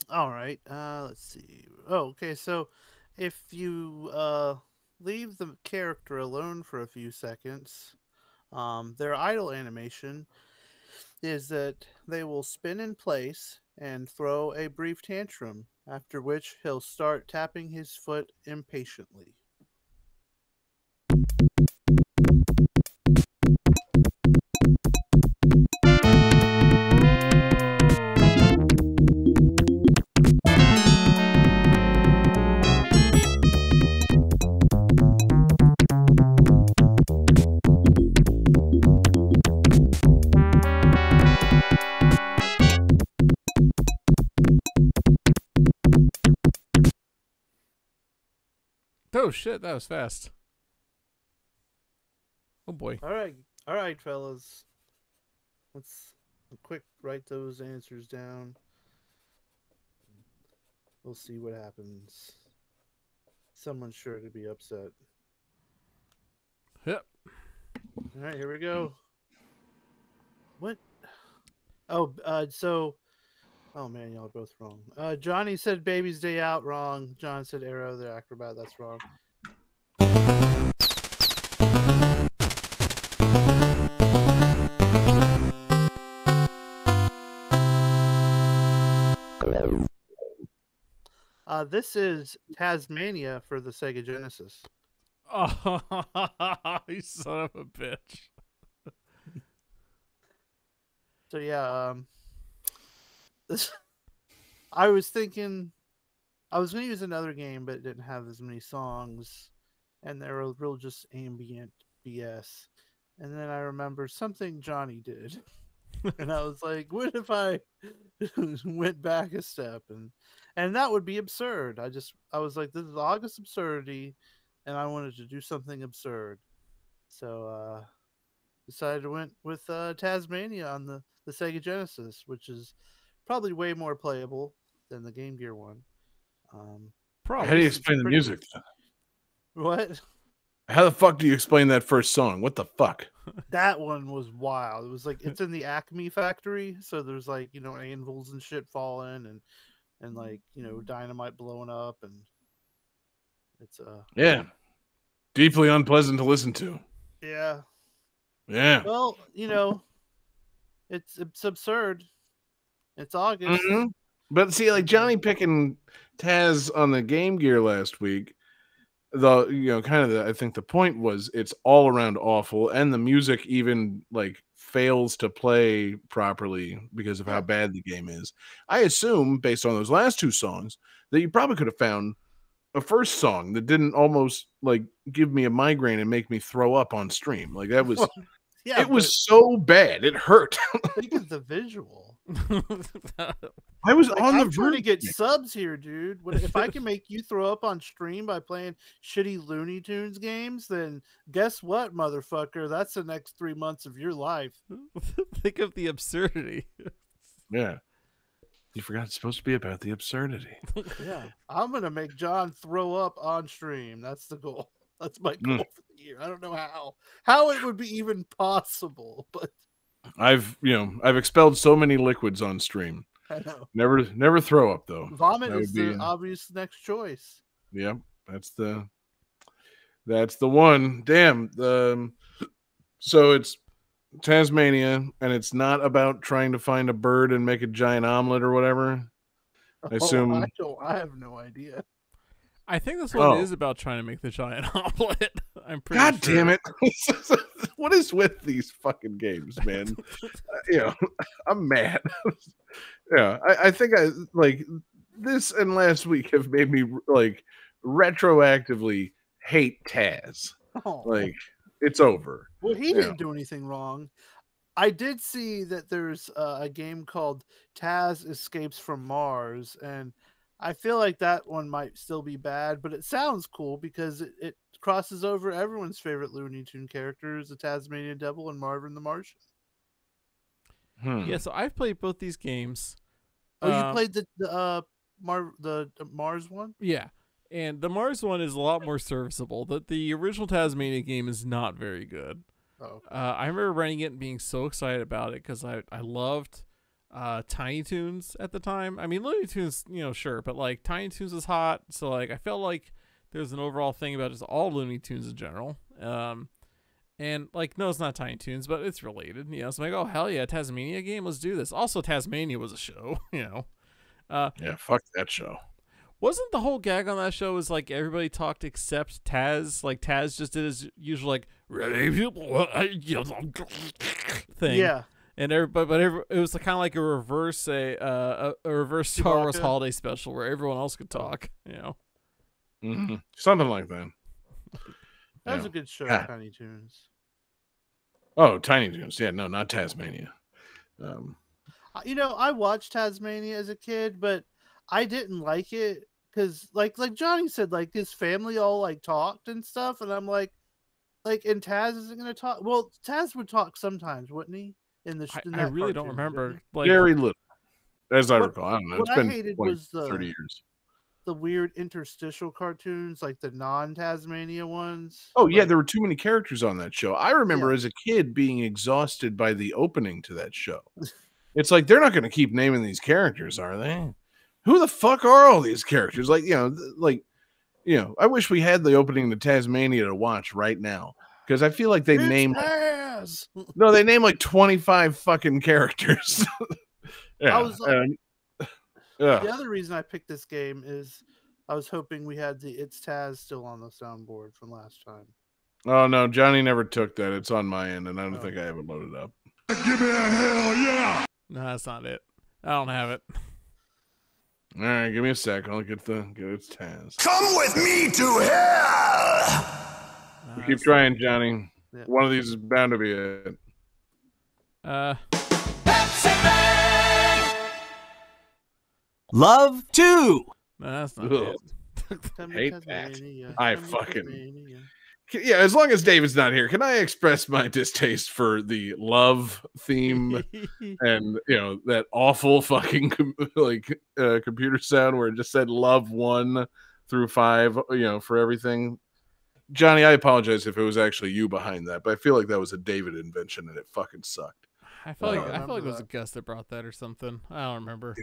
All right. Let's see. Oh, okay. So if you leave the character alone for a few seconds, their idle animation is that they will spin in place and throw a brief tantrum, after which he'll start tapping his foot impatiently. Oh shit, that was fast. Oh boy. All right, fellas. Let's quick write those answers down. We'll see what happens. Someone's sure to be upset. Yep. All right, here we go. What? Oh, oh man, y'all are both wrong. Johnny said Baby's Day Out, wrong. John said Arrow the Acrobat, that's wrong. This is Tasmania for the Sega Genesis. Oh, you son of a bitch. So yeah, this I was thinking I was going to use another game, but it didn't have as many songs, and they were real just ambient BS. And then I remember something Johnny did, and I was like, "What if I went back a step?" And that would be absurd. I was like, "This is August Absurdity," and I wanted to do something absurd, so decided to went with Tasmania on the Sega Genesis, which is probably way more playable than the Game Gear one. Probably. How do you explain the music? What? How the fuck do you explain that first song? What the fuck? That one was wild. It was like it's in the Acme factory, so there's like anvils and shit falling and like dynamite blowing up, and it's Yeah, deeply unpleasant to listen to. yeah. Well, it's absurd. It's August. Mm-hmm. But see, like Johnny picking Taz on the Game Gear last week, I think the point was it's all around awful, and the music even like fails to play properly because of how bad the game is. I assume, based on those last two songs, that you probably could have found a first song that didn't almost like give me a migraine and make me throw up on stream. Like that was. Yeah, it was so bad. It hurt. Think of the visual. I was like, on the I'm trying to verge. get subs here, dude. If I can make you throw up on stream by playing shitty Looney Tunes games, then guess what, motherfucker? That's the next 3 months of your life. Think of the absurdity. Yeah. You forgot it's supposed to be about the absurdity. Yeah. I'm going to make John throw up on stream. That's the goal. That's my goal for the year. I don't know how it would be even possible, but I've expelled so many liquids on stream. I know. Never throw up though. Vomit is the obvious next choice. Yep, that's the one. Damn. So it's Tasmania, and it's not about trying to find a bird and make a giant omelet or whatever. I assume. I have no idea. I think this one is about trying to make the giant omelet. I'm pretty God sure. damn it. What is with these fucking games, man? I'm mad. Yeah, I think I like this and last week have made me like retroactively hate Taz. Oh. Like it's over. Well, he didn't do anything wrong. I did see that there's a game called Taz Escapes from Mars, and I feel like that one might still be bad, but it sounds cool because it crosses over everyone's favorite Looney Tune characters, the Tasmanian Devil and Marvin the Martian. Yeah, so I've played both these games. Oh, you played the Mars one? Yeah, and the Mars one is a lot more serviceable. The original Tasmania game is not very good. Oh, okay. I remember renting it and being so excited about it because I loved Tiny Toons at the time. I mean, Looney Tunes, sure, but like Tiny Toons was hot, so like I felt like there's an overall thing about just all Looney Tunes in general. And like, no, it's not Tiny Toons, but it's related. You know, so I'm like, oh hell yeah, Tasmania game, let's do this. Also, Tasmania was a show. You know, Yeah, fuck that show. wasn't the whole gag on that show was like everybody talked except Taz? Like Taz just did his usual like thing. Yeah. And it was kind of like a reverse reverse Star Wars Chewbacca. holiday special where everyone else could talk. You know. Mm-hmm. Something like that. That was Yeah. a good show, Yeah. Tiny Toons. Oh, Tiny Toons. Yeah, no, not Tasmania. You know, I watched Tasmania as a kid, but I didn't like it because, like Johnny said, like his family all like talked and stuff, and I'm like, and Taz isn't gonna talk. Well, Taz would talk sometimes, wouldn't he? In I really don't cartoon, remember. wouldn't Like, Very little, as I What- recall. I don't know. what It's I been hated 20, was the- 30 years. the weird interstitial cartoons, like the non-Tasmania ones. Oh, yeah, Like, there were too many characters on that show. I remember Yeah. as a kid being exhausted by the opening to that show. It's like, they're not going to keep naming these characters, are they? Who the fuck are all these characters? Like, I wish we had the opening to Tasmania to watch right now. Because I feel like they it's named Taz! no, they named like 25 fucking characters. Yeah. I was like- yeah. The other reason I picked this game is I was hoping we had the It's Taz still on the soundboard from last time. Oh no, Johnny never took that. It's on my end, and I don't Oh. think I have it loaded up. no, that's not it. I don't have it. All right, give me a sec. I'll get its Taz. Come with me to hell! Keep trying, Johnny. Yeah. One of these is bound to be it. Love 2! No, that's not Ugh. it. Come to Hate that. Tasmania, I come to fucking- Tasmania. Yeah, as long as David's not here, can I express my distaste for the love theme and that awful fucking computer sound where it just said love 1 through 5, for everything. Johnny, I apologize if it was actually you behind that, but I feel like that was a David invention and it fucking sucked. I feel like remember it was a that. guest that brought that or something. I don't remember.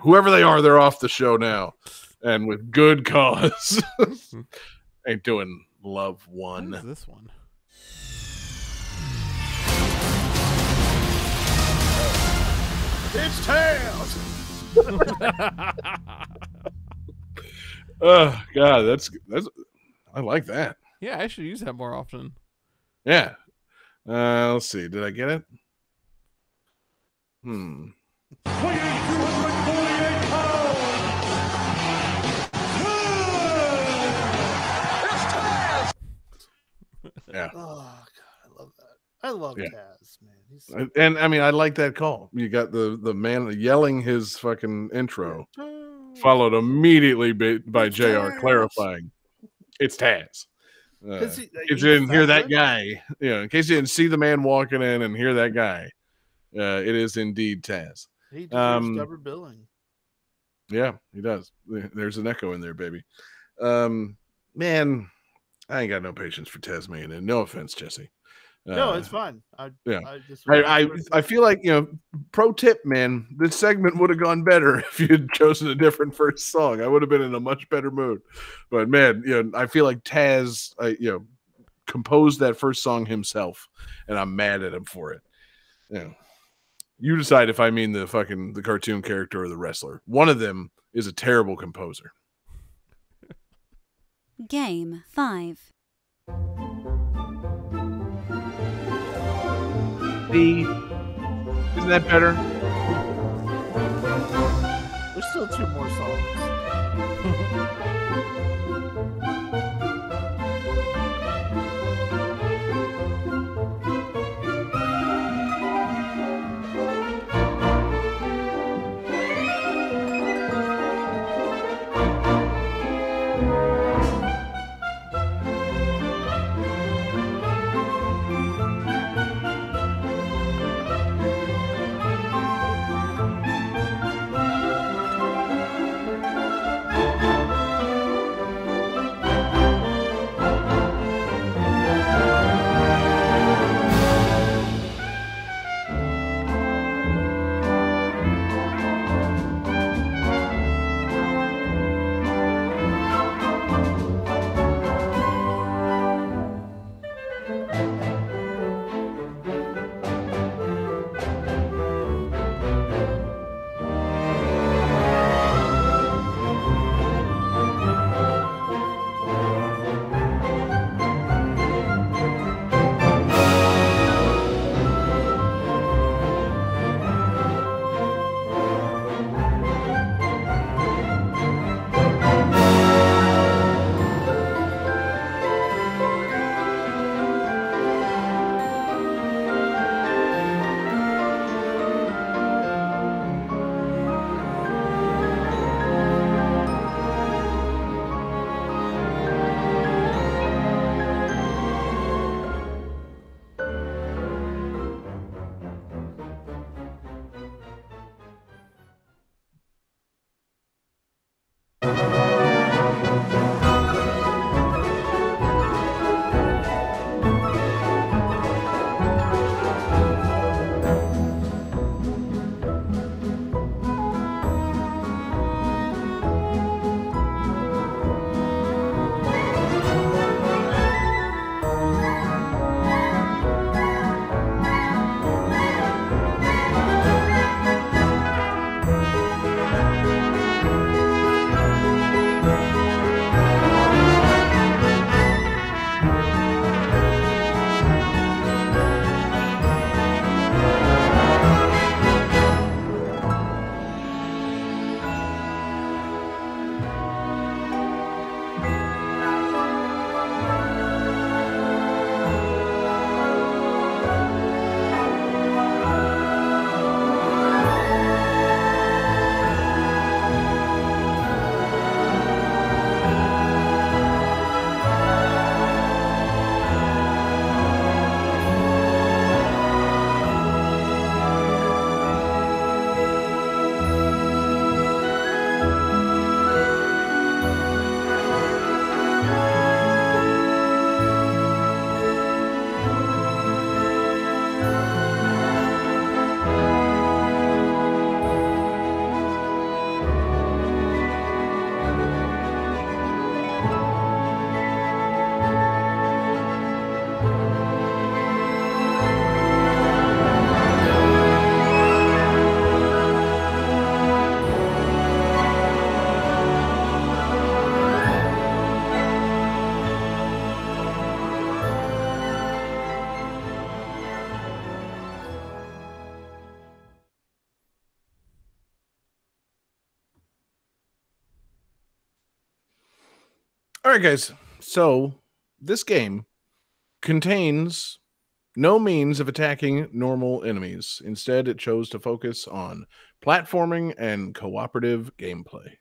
Whoever they are, they're off the show now, and with good cause. Ain't doing love What is 1. this one? It's Taz! Oh God, that's I like that. Yeah, I should use that more often. Yeah. Let's see. Did I get it? Yeah. Oh god, I love that. I love Yeah. Taz, man. He's so And I mean, I like that call. You got the man yelling his fucking intro, followed immediately by It's JR Taz. clarifying it's Taz. 'Cause he- If he's you didn't hear that silent. guy, in case you didn't see the man walking in and hear that guy, it is indeed Taz. He deserves Um, double billing. Yeah, he does. There's an echo in there, baby. Man, I ain't got no patience for Tasmania. No offense, Jesse. No, it's fine. yeah. I just I feel like, pro tip, man, this segment would have gone better if you had chosen a different first song. I would have been in a much better mood. But man, I feel like Taz, composed that first song himself, and I'm mad at him for it. You decide if I mean the cartoon character or the wrestler. One of them is a terrible composer. Game 5. See, isn't that better? There's still 2 more songs. All right, guys. So this game contains no means of attacking normal enemies. Instead, it chose to focus on platforming and cooperative gameplay.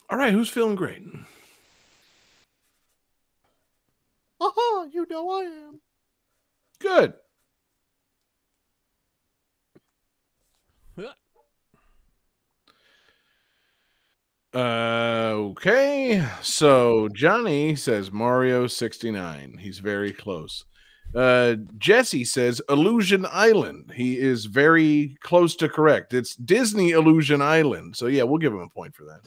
All right, who's feeling great? You know I am. Good. Okay, so Johnny says Mario 69. He's very close. Jesse says Illusion Island. He is very close to correct. It's Disney Illusion Island. So yeah, we'll give him a point for that.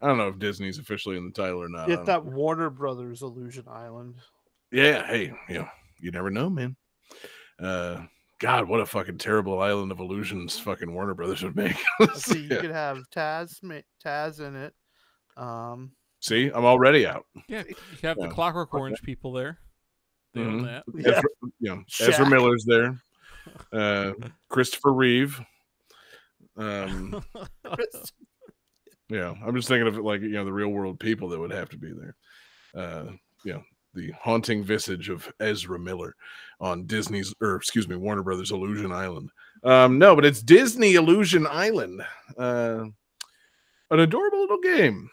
I don't know if Disney's officially in the title or not. Get that Warner Brothers Illusion Island. Yeah, hey, you never know, man. God, what a fucking terrible island of illusions fucking Warner Brothers would make. See, you could have Taz in it. See, I'm already out. Yeah, you have the Clockwork Orange people there. They own that. Yeah. Ezra Miller's there. Christopher Reeve. Yeah, I'm just thinking of it like the real world people that would have to be there. The haunting visage of Ezra Miller on Warner Brothers Illusion Island. No, but it's Disney Illusion Island. An adorable little game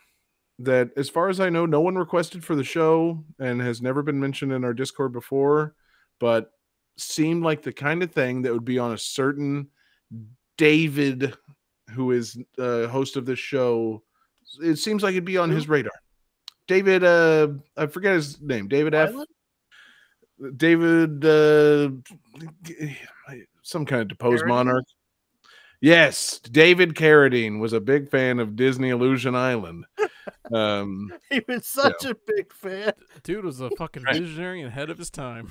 that, as far as I know, no one requested for the show and has never been mentioned in our Discord before, but seemed like the kind of thing that would be on a certain David, who is host of this show. It seems like it'd be on his radar. David, I forget his name. David F. David, some kind of deposed monarch. Yes, David Carradine was a big fan of Disney Illusion Island. He was such a big fan. Dude was a fucking visionary and ahead of his time.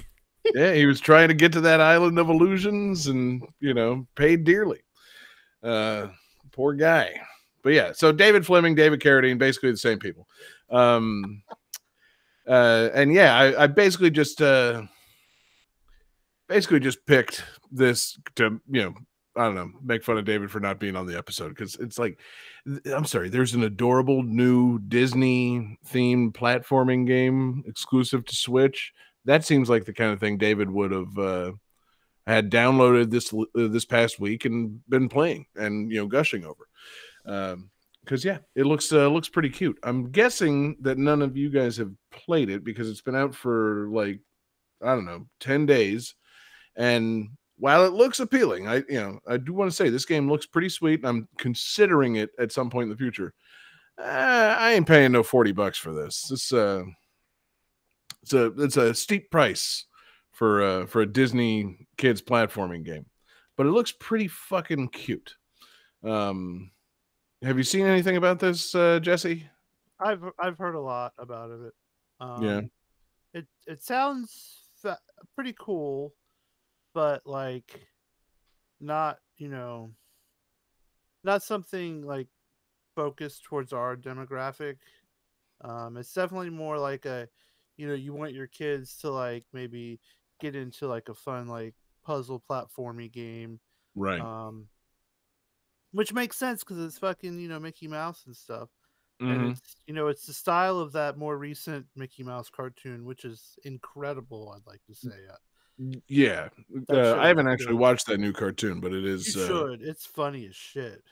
Yeah, he was trying to get to that island of illusions and, paid dearly. Poor guy. But yeah, so David Fleming, David Carradine, basically the same people. And yeah, I basically just picked this to, I don't know, make fun of David for not being on the episode, because it's like, I'm sorry, there's an adorable new Disney themed platforming game exclusive to Switch. That seems like the kind of thing David would have had downloaded this past week and been playing and gushing over. Because yeah, it looks pretty cute. I'm guessing that none of you guys have played it because it's been out for like, I don't know, 10 days. And while it looks appealing, I do want to say this game looks pretty sweet. I'm considering it at some point in the future. I ain't paying no $40 for this. It's a steep price for a Disney kids platforming game, but it looks pretty fucking cute. Have you seen anything about this, Jesse? I've heard a lot about it. Yeah. It sounds pretty cool, but like not not something like focused towards our demographic. It's definitely more like you want your kids to like maybe get into like a fun like puzzle platformy game, Right. which makes sense because it's fucking Mickey Mouse and stuff. And Mhm. it's it's the style of that more recent Mickey Mouse cartoon, which is incredible. I'd like to say, Yeah. That show I haven't was actually good. watched that new cartoon, but it You is should. It's funny as shit.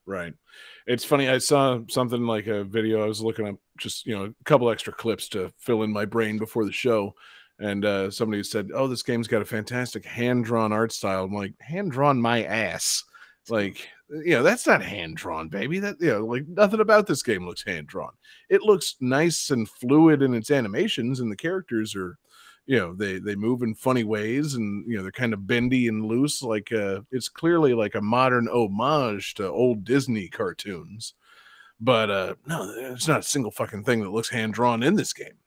right. It's funny. I saw something like a video. I was looking up just a couple extra clips to fill in my brain before the show, and somebody said, "Oh, this game's got a fantastic hand-drawn art style." I'm like, hand-drawn my ass. Like, that's not hand-drawn, baby. That like nothing about this game looks hand-drawn. It looks nice and fluid in its animations, and the characters are, they move in funny ways, and they're kind of bendy and loose. Like, it's clearly like a modern homage to old Disney cartoons. But no, it's not a single fucking thing that looks hand-drawn in this game.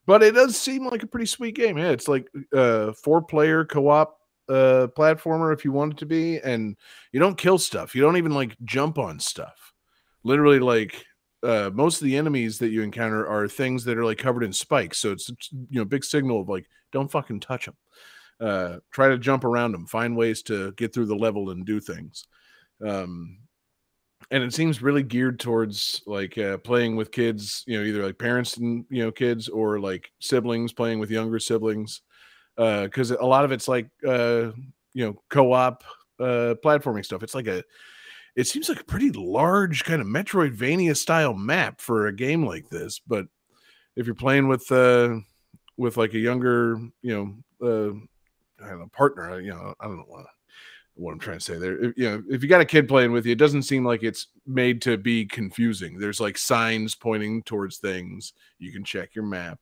But it does seem like a pretty sweet game. Yeah, it's like 4-player co-op platformer if you want it to be, and you don't kill stuff. You don't even like jump on stuff. Literally, like most of the enemies that you encounter are things that are like covered in spikes. So it's big signal of like, don't fucking touch them. Try to jump around them. Find ways to get through the level and do things. And it seems really geared towards like playing with kids, either like parents and kids, or like siblings playing with younger siblings, because a lot of it's like co-op platforming stuff. It seems like a pretty large kind of Metroidvania style map for a game like this. But if you're playing with like a younger I don't know, partner, I don't know what I'm trying to say there. If you got a kid playing with you, it doesn't seem like it's made to be confusing. There's like signs pointing towards things. You can check your map.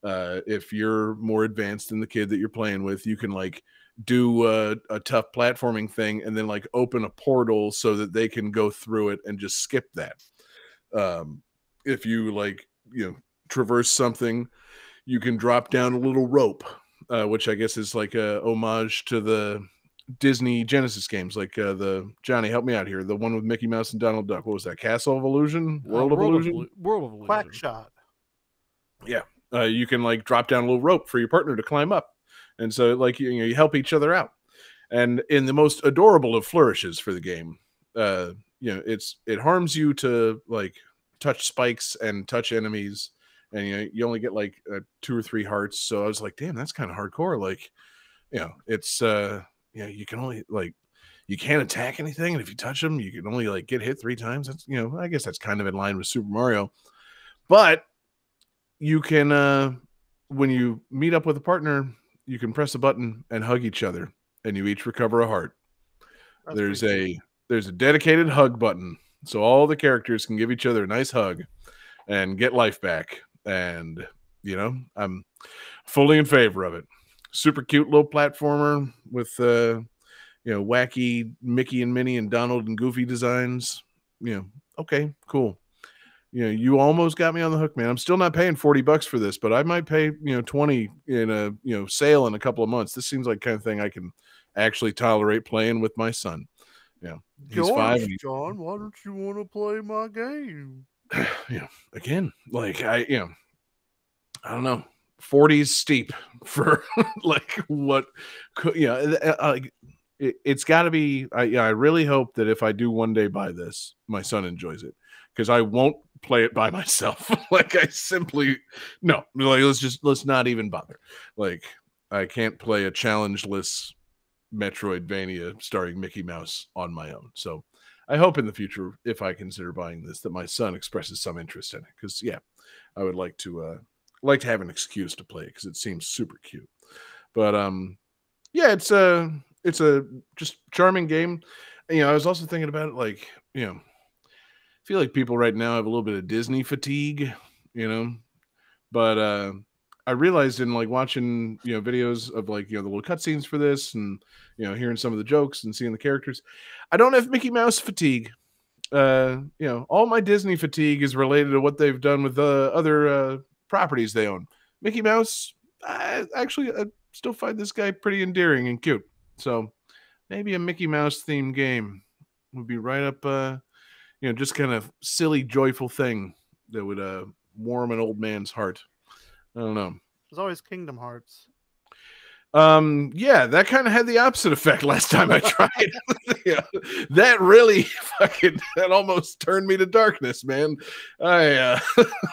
If you're more advanced than the kid that you're playing with, you can like do a tough platforming thing and then like open a portal so that they can go through it and just skip that. If you like, traverse something, you can drop down a little rope, which I guess is like a homage to the Disney Genesis games, like the Johnny, help me out here, the one with Mickey Mouse and Donald Duck. What was that? Castle of Illusion? World of Illusion? World of Illusion. Quack shot. Yeah. You can like drop down a little rope for your partner to climb up. And so like, you help each other out. And in the most adorable of flourishes for the game, it harms you to like touch spikes and touch enemies. And you only get like 2 or 3 hearts. So I was like, damn, that's kind of hardcore. Like, it's you can only like, you can't attack anything, and if you touch them, you can only like get hit 3 times. That's I guess that's kind of in line with Super Mario. But you can when you meet up with a partner, you can press a button and hug each other, and you each recover a heart. That's There's a dedicated hug button, so all the characters can give each other a nice hug and get life back. And I'm fully in favor of it. Super cute little platformer with wacky Mickey and Minnie and Donald and Goofy designs. Okay, cool. You almost got me on the hook, man. I'm still not paying $40 for this, but I might pay 20 in a sale in a couple of months. This seems like the kind of thing I can actually tolerate playing with my son. He's 5. And John, why don't you want to play my game? Again, like I don't know. 40's steep for like what it's got to be. I really hope that if I do one day buy this, my son enjoys it, because I won't play it by myself. Like I simply no, like let's not even bother. Like I can't play a challenge-less Metroidvania starring Mickey Mouse on my own. So I hope in the future, if I consider buying this, that my son expresses some interest in it, because I would like to have an excuse to play it, because it seems super cute. But yeah, it's a just charming game. You know, I was also thinking about it, like, you know, I feel like people right now have a little bit of Disney fatigue, you know, but I realized in like watching, you know, videos of like, you know, the little cutscenes for this and, you know, hearing some of the jokes and seeing the characters, I don't have Mickey Mouse fatigue. You know, all my Disney fatigue is related to what they've done with other properties they own. Mickey Mouse, I still find this guy pretty endearing and cute. So maybe a Mickey Mouse themed game would be right up, you know, just kind of silly, joyful thing that would warm an old man's heart. I don't know. There's always Kingdom Hearts. Yeah, that kind of had the opposite effect last time I tried. Yeah, that really fucking, that almost turned me to darkness, man. I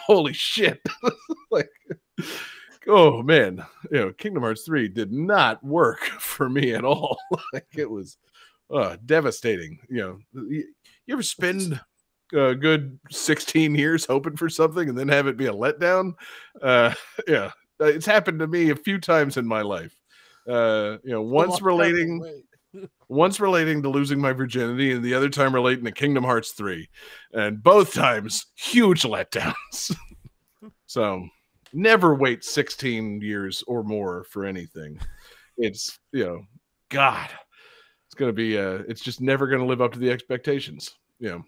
holy shit. Like, oh man, you know, Kingdom Hearts 3 did not work for me at all. Like, it was devastating. You know, you ever spend a good 16 years hoping for something and then have it be a letdown? Yeah, it's happened to me a few times in my life. You know, once relating to losing my virginity and the other time relating to Kingdom Hearts 3, and both times huge letdowns. So never wait 16 years or more for anything. It's, you know, God, it's gonna be it's just never gonna live up to the expectations. You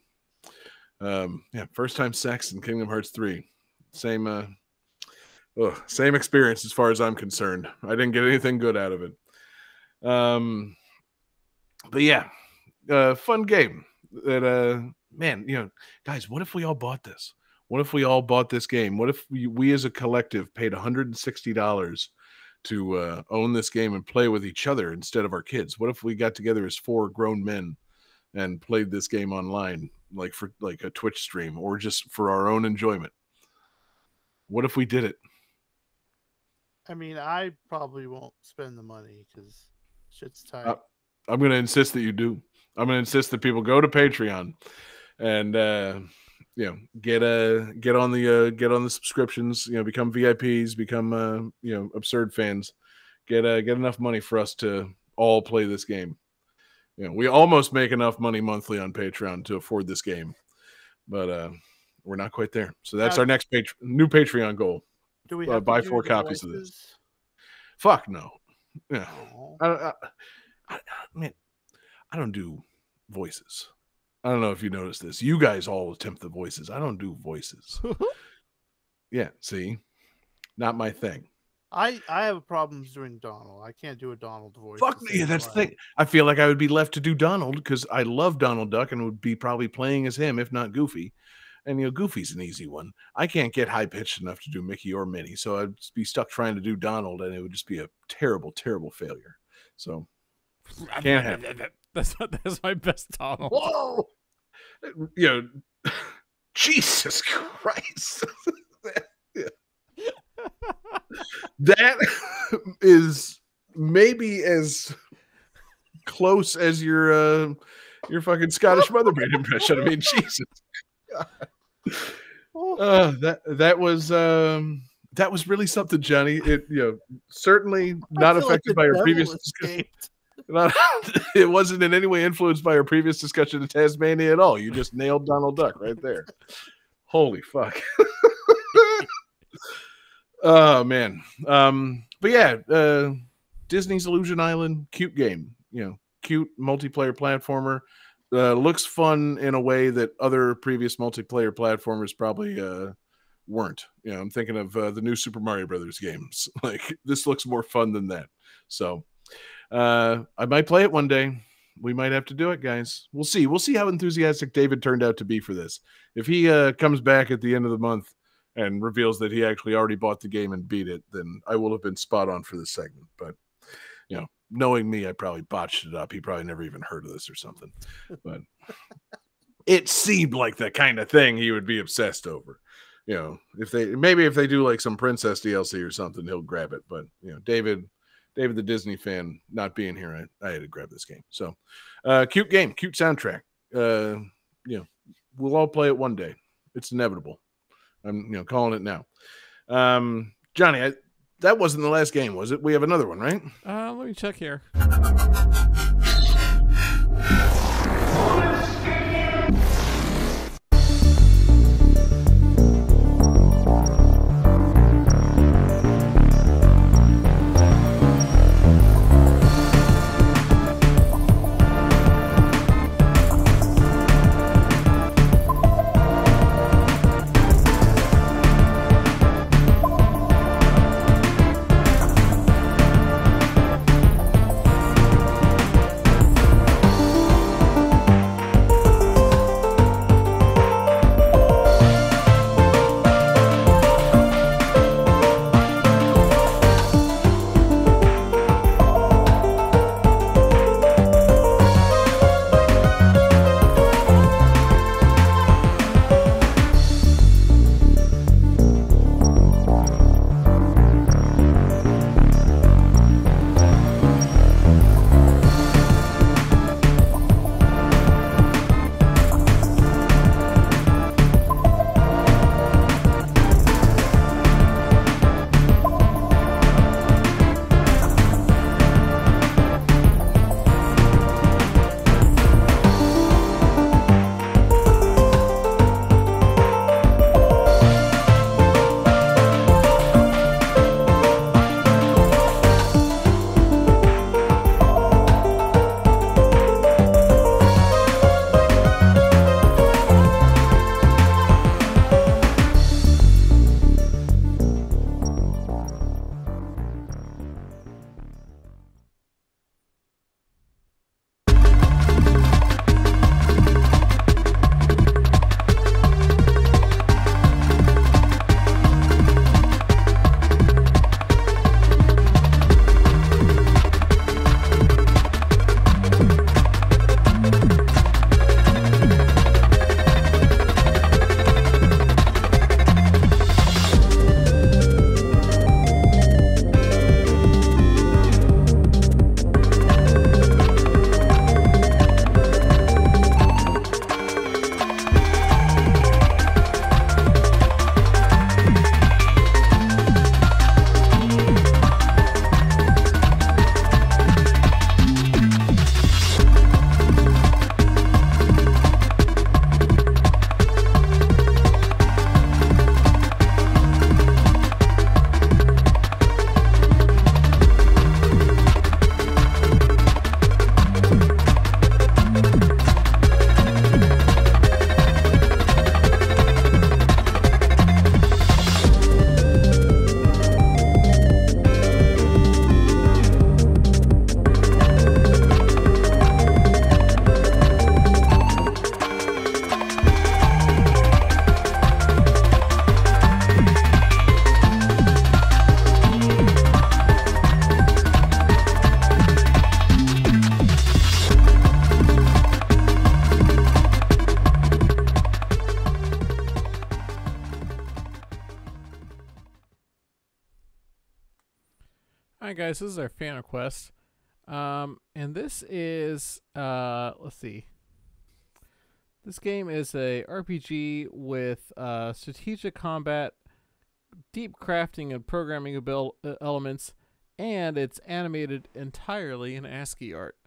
know, yeah, first time sex in Kingdom Hearts 3, same same experience as far as I'm concerned. I didn't get anything good out of it. But yeah, fun game. That man, you know, guys, what if we all bought this? What if we all bought this game? What if we as a collective paid $160 to own this game and play with each other instead of our kids? What if we got together as 4 grown men and played this game online, like for like a Twitch stream or just for our own enjoyment? What if we did it? I mean, I probably won't spend the money because shit's tight. I'm going to insist that you do. I'm going to insist that people go to Patreon and you know, get on the subscriptions. You know, become VIPs, become you know, absurd fans. Get enough money for us to all play this game. You know, we almost make enough money monthly on Patreon to afford this game, but we're not quite there. So that's our next new Patreon goal. Do we have buy to 4 do copies of voices? this? Fuck no. Yeah. Oh. I mean, I don't do voices. I don't know if you noticed this. You guys all attempt the voices. I don't do voices. Yeah, see? Not my thing. I have problems doing Donald. I can't do a Donald voice. Fuck me. Yeah, that's the thing. I feel like I would be left to do Donald because I love Donald Duck and would be probably playing as him, if not Goofy. And, you know, Goofy's an easy one. I can't get high-pitched enough to do Mickey or Minnie, so I'd be stuck trying to do Donald, and it would just be a terrible, terrible failure. So, can't happen. That's my best Donald. Whoa! You know, Jesus Christ. That is maybe as close as your fucking Scottish Mothermaid impression. I mean, Jesus. That was really something, Johnny. It, you know, certainly not affected by our previous discussion. It wasn't in any way influenced by our previous discussion of Tasmania at all. You just nailed Donald Duck right there. Holy fuck. Oh man. But yeah, Disney's Illusion Island, cute game. You know, cute multiplayer platformer. Looks fun in a way that other previous multiplayer platformers probably weren't. You know, I'm thinking of the new Super Mario Brothers games. Like, this looks more fun than that. So I might play it one day. We might have to do it, guys. We'll see. We'll see how enthusiastic David turned out to be for this. If he comes back at the end of the month and reveals that he actually already bought the game and beat it, then I will have been spot on for this segment. But, you know, knowing me, I probably botched it up. He probably never even heard of this or something. But it seemed like the kind of thing he would be obsessed over. You know, if they do like some princess DLC or something, he'll grab it. But, you know, David the Disney fan not being here, I had to grab this game. So cute game, cute soundtrack. You know, we'll all play it one day. It's inevitable. I'm, you know, calling it now. Johnny, that wasn't the last game, was it? We have another one, right? Let me check here. Alright guys, this is our fan request. And this is let's see. This game is a RPG with strategic combat, deep crafting and programming elements, and it's animated entirely in ASCII art.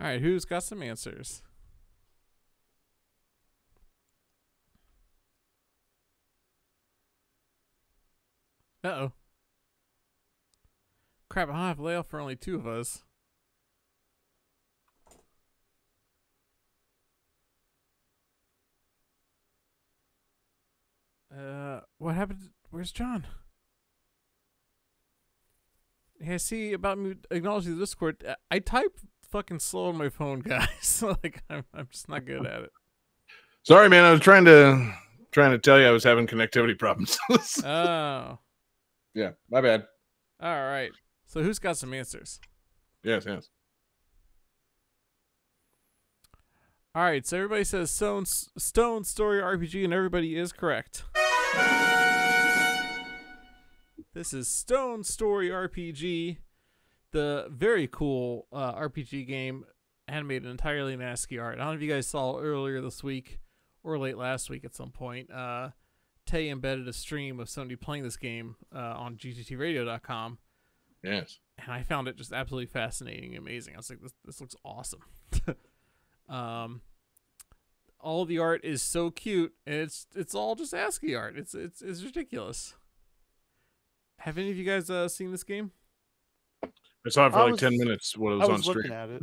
All right, who's got some answers? Uh-oh. Crap, I don't have layout for only 2 of us. What happened? Where's John? Hey, see about me acknowledging the Discord. I type fucking slow on my phone, guys. Like I'm just not good at it. Sorry, man. I was trying to tell you I was having connectivity problems. Oh. Yeah, my bad. All right. So who's got some answers? Yes. All right. So everybody says Stone Story RPG, and everybody is correct. This is Stone Story RPG, the very cool RPG game animated entirely in ASCII art. I don't know if you guys saw earlier this week or late last week at some point. Tay embedded a stream of somebody playing this game on gttradio.com. Yes. And I found it just absolutely fascinating and amazing. I was like, this looks awesome. All the art is so cute, and it's all just ASCII art. It's ridiculous. Have any of you guys seen this game? I saw it for 10 minutes when it was on stream. Looking at it,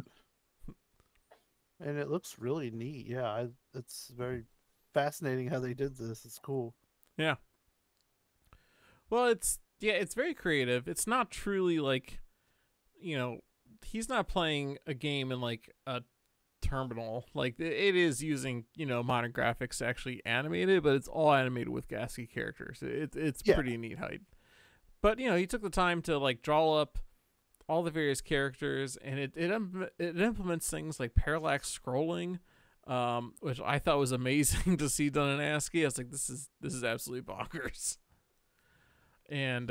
and it looks really neat. Yeah, it's very fascinating how they did this. It's cool. Yeah. Well, it's very creative. It's not truly like, he's not playing a game in like a terminal. Like it is using, modern graphics to actually animate it, but it's all animated with ASCII characters. It's pretty neat how but he took the time to like draw up all the various characters, and it implements things like parallax scrolling, which I thought was amazing to see done in ASCII. I was like, this is absolutely bonkers. And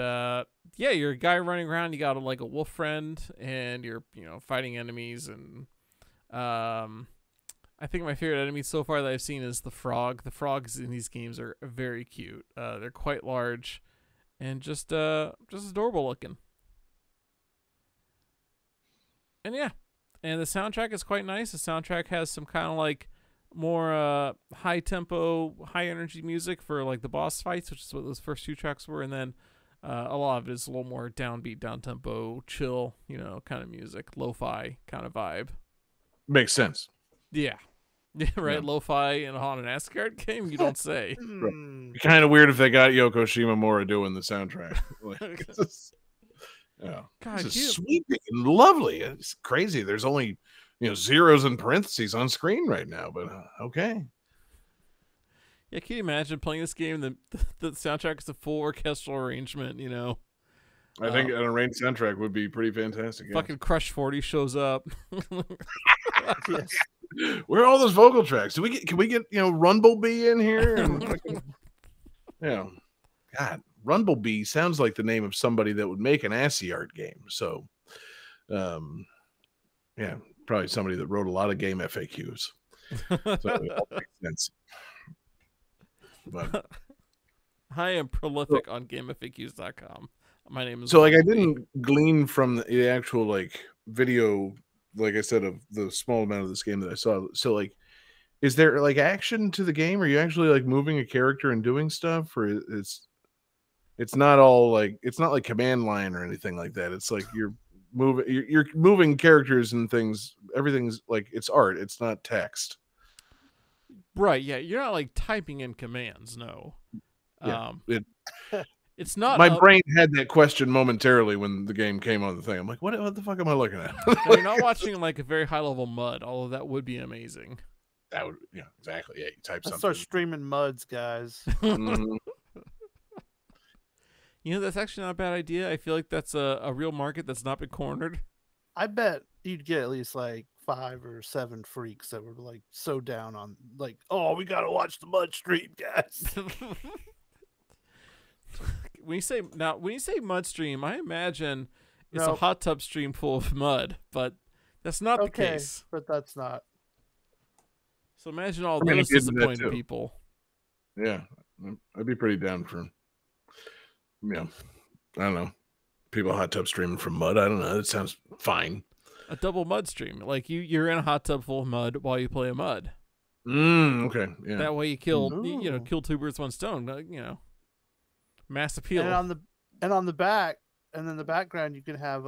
you're a guy running around. You got like a wolf friend, and you're fighting enemies. And I think my favorite enemy so far that I've seen is the frog. The frogs in these games are very cute. They're quite large, and just adorable looking. And and the soundtrack is quite nice. The soundtrack has some kind of like more high tempo, high energy music for like the boss fights, which is what those first 2 tracks were, and then a lot of it is a little more downbeat, down tempo, chill, kind of music, lo-fi kind of vibe. Makes sense. Yeah, right. Yeah. Lo-fi and on an ASCII art game, you don't say. Kind of weird if they got Yoko Shimomura doing the soundtrack. Yeah, God, this is sweeping and lovely. It's crazy. There's only zeros and parentheses on screen right now, but okay. Yeah, can you imagine playing this game? The soundtrack is a full orchestral arrangement. I think an arranged soundtrack would be pretty fantastic. Fucking Crush 40 shows up. Yes. Where are all those vocal tracks? Can we get Rumblebee in here? And, God, Rumblebee sounds like the name of somebody that would make an ASCII art game. So, probably somebody that wrote a lot of game FAQs. So it all makes sense. But I am prolific on GameFAQs.com. My name is I didn't glean from the actual like video, like I said, of the small amount of this game that I saw. So like, is there like action to the game? Are you actually like moving a character and doing stuff, or it's not all like, it's not like command line or anything like that. It's like you're moving characters and things. Everything's like, it's art. It's not text. Right. Yeah. You're not like typing in commands. No. Yeah, it's not. My brain had that question momentarily when the game came on the thing. I'm like, what the fuck am I looking at? You're not watching like a very high level MUD, although that would be amazing. That would, exactly. Yeah. You type something. Start streaming MUDs, guys. Mm-hmm. That's actually not a bad idea. I feel like that's a real market that's not been cornered. I bet you'd get at least like 5 or 7 freaks that were like so down on like, oh, we gotta watch the MUD stream, guys. When you say MUD stream, I imagine it's a hot tub stream full of mud, but that's not the case. But that's not. So imagine all those disappointed people. Yeah, I'd be pretty down for. I don't know. People hot tub streaming from mud. I don't know. It sounds fine. A double mud stream. Like you're in a hot tub full of mud while you play a mud. Okay. Yeah. That way you kill Ooh. kill two birds one stone. Mass appeal. And on the back, and in the background, you can have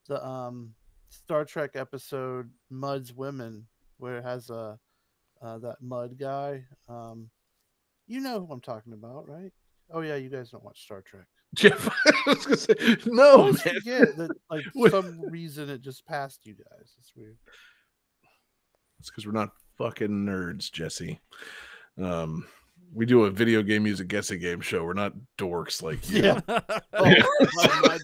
the Star Trek episode "Mud's Women," where it has that mud guy. You know who I'm talking about, right? Oh yeah, you guys don't watch Star Trek. Jeff, I was gonna say, I no, always man. forget that, like, for some reason it just passed you guys. It's weird. It's because we're not fucking nerds, Jesse. We do a video game music guessing game show. We're not dorks like you. Yeah. Oh, my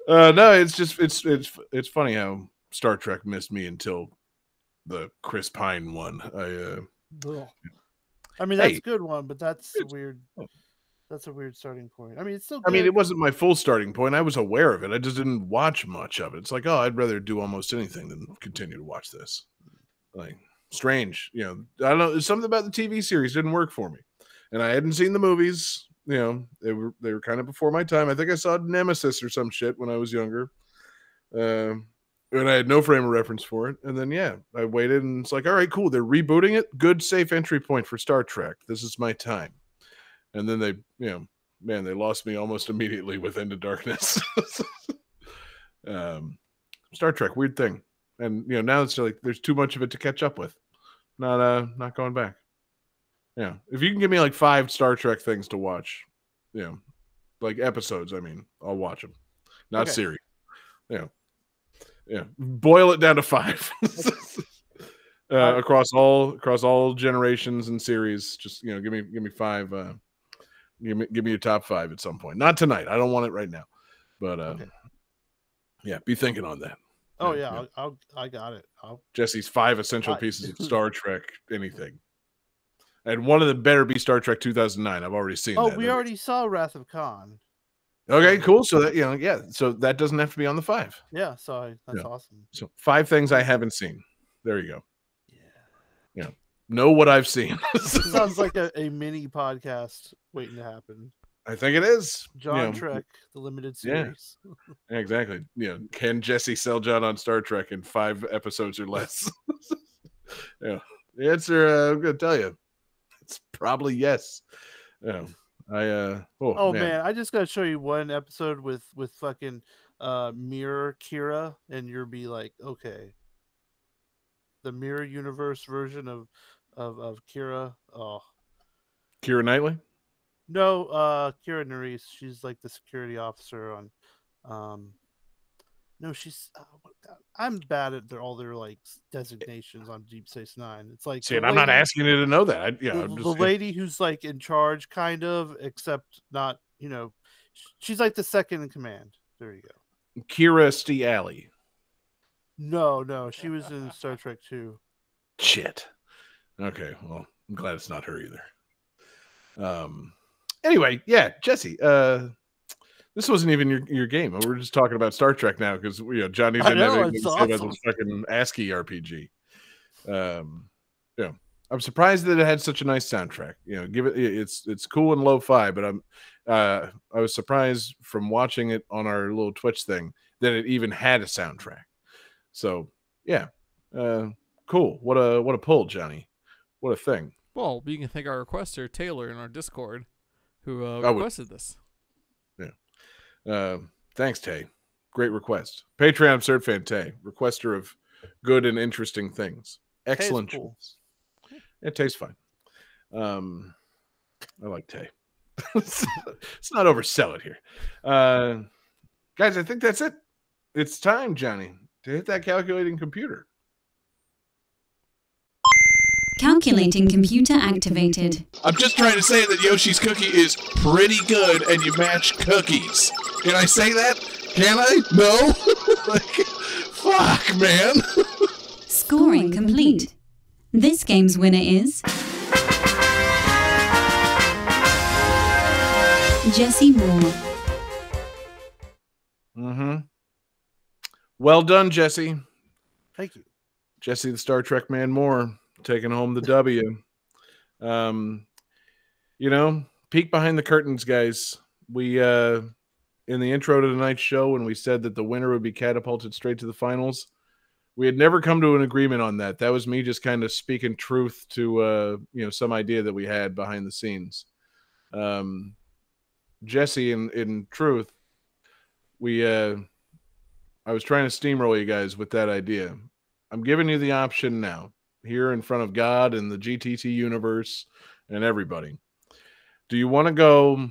bad. No, it's just it's funny how Star Trek missed me until the Chris Pine one. I mean, that's Hey. a good one, but that's weird. That's a weird starting point. I mean, it's still good. I mean, it wasn't my full starting point. I was aware of it. I just didn't watch much of it. It's like, oh, I'd rather do almost anything than continue to watch this. Like, strange. I don't know. Something about the TV series didn't work for me. And I hadn't seen the movies. They were kind of before my time. I think I saw Nemesis or some shit when I was younger. And I had no frame of reference for it. And then, I waited and it's like, all right, cool. They're rebooting it. Good, safe entry point for Star Trek. This is my time. And then they, they lost me almost immediately with Into Darkness. Star Trek, weird thing. And, now it's like there's too much of it to catch up with. Not going back. Yeah. If you can give me like 5 Star Trek things to watch, like episodes, I mean, I'll watch them. Not series. Yeah. Boil it down to 5. Across all generations and series. Just, give me 5 give me your top 5 at some point. Not tonight. I don't want it right now. But be thinking on that. Oh yeah. I got it. Jesse's 5 essential pieces of Star Trek anything. And one of them better be Star Trek 2009. I've already seen that. We already saw Wrath of Khan. Okay, cool. So that so that doesn't have to be on the 5. Yeah, so that's awesome. So 5 things I haven't seen. There you go. Yeah. Know what I've seen. Sounds like a mini podcast waiting to happen. I think it is. John Trek, the limited series. Yeah, exactly. Can Jesse sell John on Star Trek in 5 episodes or less? The answer, I'm going to tell you, it's probably yes. Man, I just got to show you one episode with fucking Mirror Kira, and you'll be like, okay, the Mirror Universe version of Kira. Oh, Keira Knightley? No, Kira Nerys. She's like the security officer on. No, she's. I'm bad at all their like designations on Deep Space Nine. It's like, see, and I'm not asking you to know that. The lady who's like in charge, kind of, except not. She's like the second in command. There you go. Kira Stiali. No, she was in Star Trek 2. Shit. Okay, well, I'm glad it's not her either. Anyway, Jesse. This wasn't even your game. We're just talking about Star Trek now because Johnny didn't have anything to say about this fucking ASCII RPG. I'm surprised that it had such a nice soundtrack. It's cool and lo-fi, but I was surprised from watching it on our little Twitch thing that it even had a soundtrack. So cool. What a pull, Johnny. What a thing. Well, you can thank our requester Taylor in our Discord, who requested this. Thanks, Tay. Great request. Patreon Absurd Fan Tay, requester of good and interesting things. Excellent Cool. choice. It tastes fine. I like Tay. Let's not oversell it here. Guys, I think that's it. It's time, Johnny, to hit that calculating computer. Calculating computer activated. I'm just trying to say that Yoshi's Cookie is pretty good and you match cookies. Can I say that? Can I? No? Fuck, man. Scoring complete. This game's winner is Jesse Moore. Well done, Jesse. Thank you. Jesse the Star Trek man Moore taking home the W. Peek behind the curtains, guys. We in the intro to tonight's show when we said that the winner would be catapulted straight to the finals. We had never come to an agreement on that. That was me just kind of speaking truth to some idea that we had behind the scenes. Jesse, in truth, I was trying to steamroll you guys with that idea. I'm giving you the option now, here in front of God and the GTT universe and everybody. Do you want to go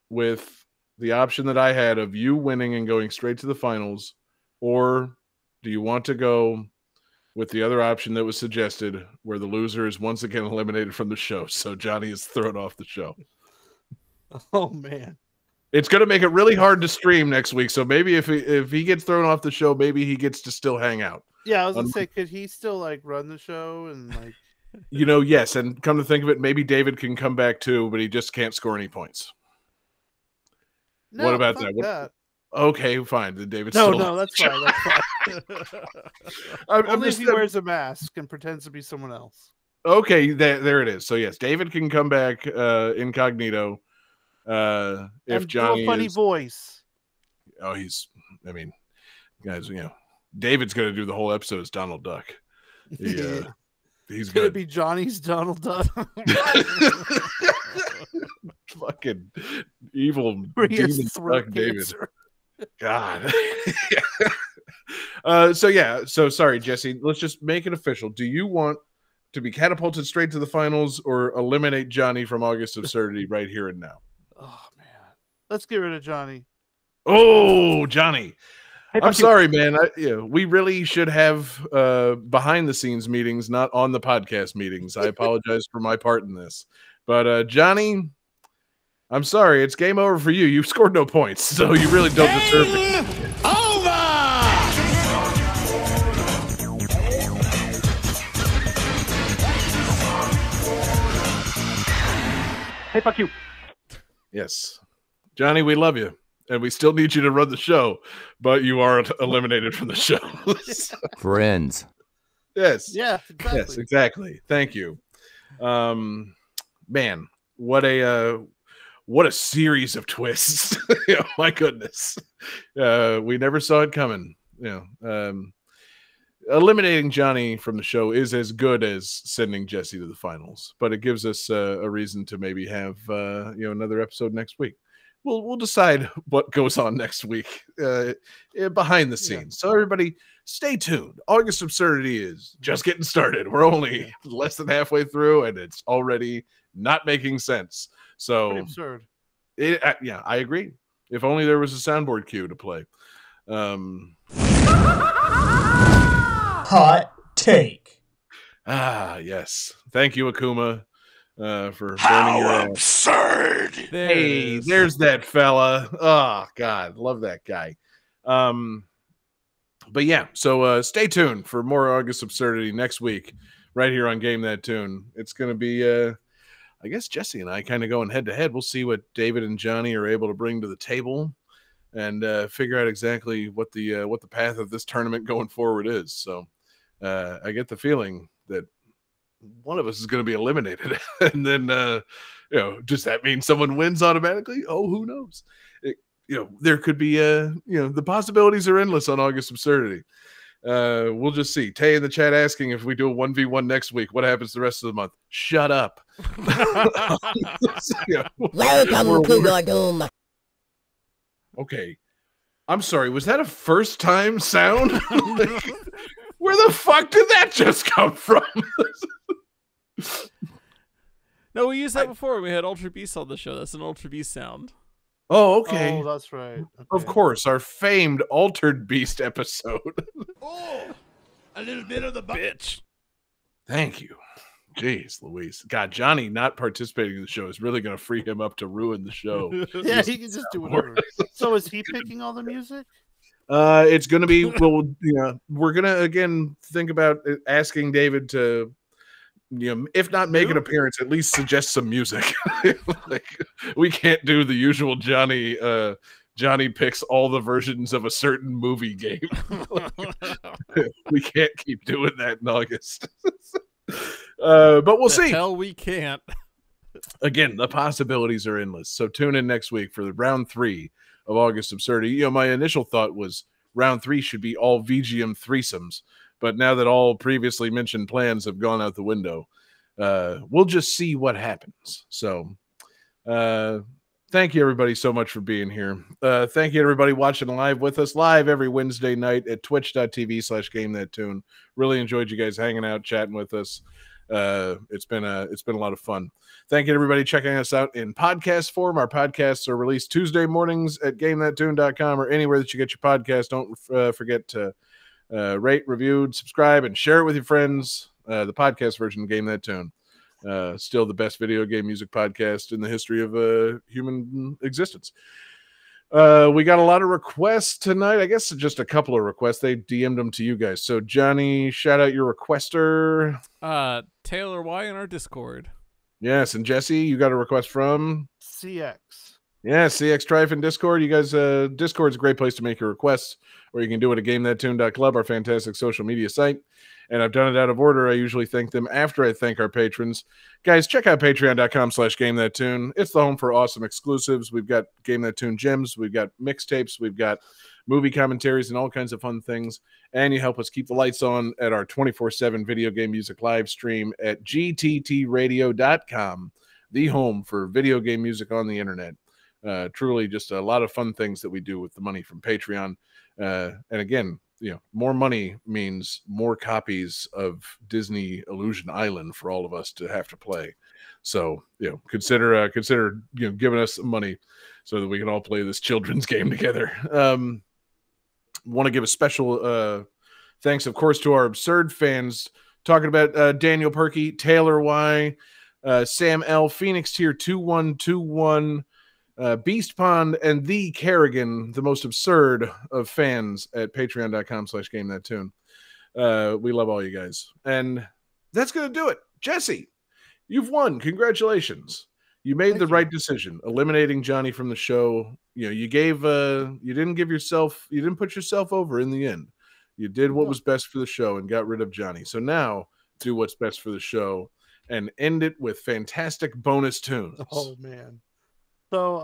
with the option that I had of you winning and going straight to the finals, or do you want to go with the other option that was suggested, where the loser is once again eliminated from the show, so Johnny is thrown off the show? Oh, man. It's going to make it really hard to stream next week, so maybe if he gets thrown off the show, maybe he gets to still hang out. Yeah, I was going to say, could he still, like, run the show and, like... Yes, and come to think of it, maybe David can come back too, but he just can't score any points. No, what about that? Okay, fine. Then David's No, that's fine. That's fine. Only if he wears a mask and pretends to be someone else. Okay, there it is. So yes, David can come back incognito. If Johnny do a funny voice. Oh, guys, David's going to do the whole episode as Donald Duck. He's going to be Johnny's Donald Duck. Fucking evil demon Duck David. God. So sorry, Jesse. Let's just make it official. Do you want to be catapulted straight to the finals or eliminate Johnny from August Absurdity right here and now? Oh, man. Let's get rid of Johnny. Oh, Johnny. I'm sorry, man. We really should have behind-the-scenes meetings, not on the podcast meetings. I apologize for my part in this. But, Johnny, I'm sorry. It's game over for you. You've scored no points, so you really don't deserve it. Over! Hey, fuck you. Yes. Johnny, we love you. And we still need you to run the show, but you are eliminated from the show. Friends. Yes. Yeah, exactly. Yes, exactly. Thank you. Man, what a series of twists. My goodness. We never saw it coming. Eliminating Johnny from the show is as good as sending Jesse to the finals, but it gives us a reason to maybe have another episode next week. We'll decide what goes on next week behind the scenes. So everybody, stay tuned. August Absurdity is just getting started. We're only less than halfway through, and it's already not making sense. So pretty absurd. I agree. If only there was a soundboard cue to play. Hot take. Yes. Thank you, Akuma. For burning your absurd. Hey, there's that fella. Oh God, love that guy. But yeah, so stay tuned for more August Absurdity next week, right here on Game That Tune. It's gonna be I guess Jesse and I kind of going head to head. We'll see what David and Johnny are able to bring to the table and figure out exactly what the path of this tournament going forward is. So I get the feeling that one of us is going to be eliminated, and then does that mean someone wins automatically? Oh, who knows? There could be the possibilities are endless on August Absurdity. We'll just see. Tay in the chat asking if we do a 1v1 next week, what happens the rest of the month? Shut up. Welcome to your doom. Okay, I'm sorry, was that a first time sound? Where the fuck did that just come from? No, we used that before. We had Ultra Beast on the show. That's an Ultra Beast sound. Oh, okay. Oh, that's right. Okay. Of course, our famed Altered Beast episode. Oh, a little bit of the bitch. Thank you. Jeez, Louise. God, Johnny not participating in the show is really going to free him up to ruin the show. Yeah, he can just do whatever. So is he picking all the music? It's going to be, we're going to, again, think about asking David to, if not make an appearance, at least suggest some music. We can't do the usual Johnny picks all the versions of a certain movie game. We can't keep doing that in August. But we'll see. Hell, we can't. Again, the possibilities are endless. So tune in next week for the round 3 of August Absurdity. You know, my initial thought was round 3 should be all VGM threesomes, but now that all previously mentioned plans have gone out the window, we'll just see what happens. So, thank you everybody so much for being here. Thank you everybody watching live with us live every Wednesday night at twitch.tv/GameThatTune. Really enjoyed you guys hanging out, chatting with us. It's been a lot of fun. Thank you everybody checking us out in podcast form. Our podcasts are released Tuesday mornings at GameThatTune.com or anywhere that you get your podcast. Don't forget to rate, review, subscribe, and share it with your friends. The podcast version of Game That Tune. Still the best video game music podcast in the history of human existence. We got a lot of requests tonight. I guess just a couple of requests. They DM'd them to you guys. So Johnny, shout out your requester. Taylor Y in our Discord. Yes, and Jesse, you got a request from CX. Yeah, CX Trife Discord. You guys, Discord's a great place to make your requests, or you can do it at GameThatTune.club, our fantastic social media site. And I've done it out of order. I usually thank them after I thank our patrons. Guys, check out patreon.com/GameThatTune. It's the home for awesome exclusives. We've got Game That Tune gems. We've got mixtapes. We've got movie commentaries and all kinds of fun things. And you help us keep the lights on at our 24/7 video game music live stream at gttradio.com, the home for video game music on the internet. Truly just a lot of fun things that we do with the money from Patreon. And again, you know, more money means more copies of Disney Illusion Island for all of us to have to play. So, you know, consider you know, giving us some money so that we can all play this children's game together. Want to give a special thanks, of course, to our Absurd fans. Talking about Daniel Perky, Taylor Y, Sam L, Phoenix Tier 2121, Beast Pond, and the Kerrigan, the most absurd of fans at patreon.com/GameThatTune. We love all you guys. And that's going to do it. Jesse, you've won. Congratulations. You made the right decision, eliminating Johnny from the show. You know, you didn't put yourself over in the end. You did what was best for the show and got rid of Johnny. So now do what's best for the show and end it with fantastic bonus tunes. Oh, man. So,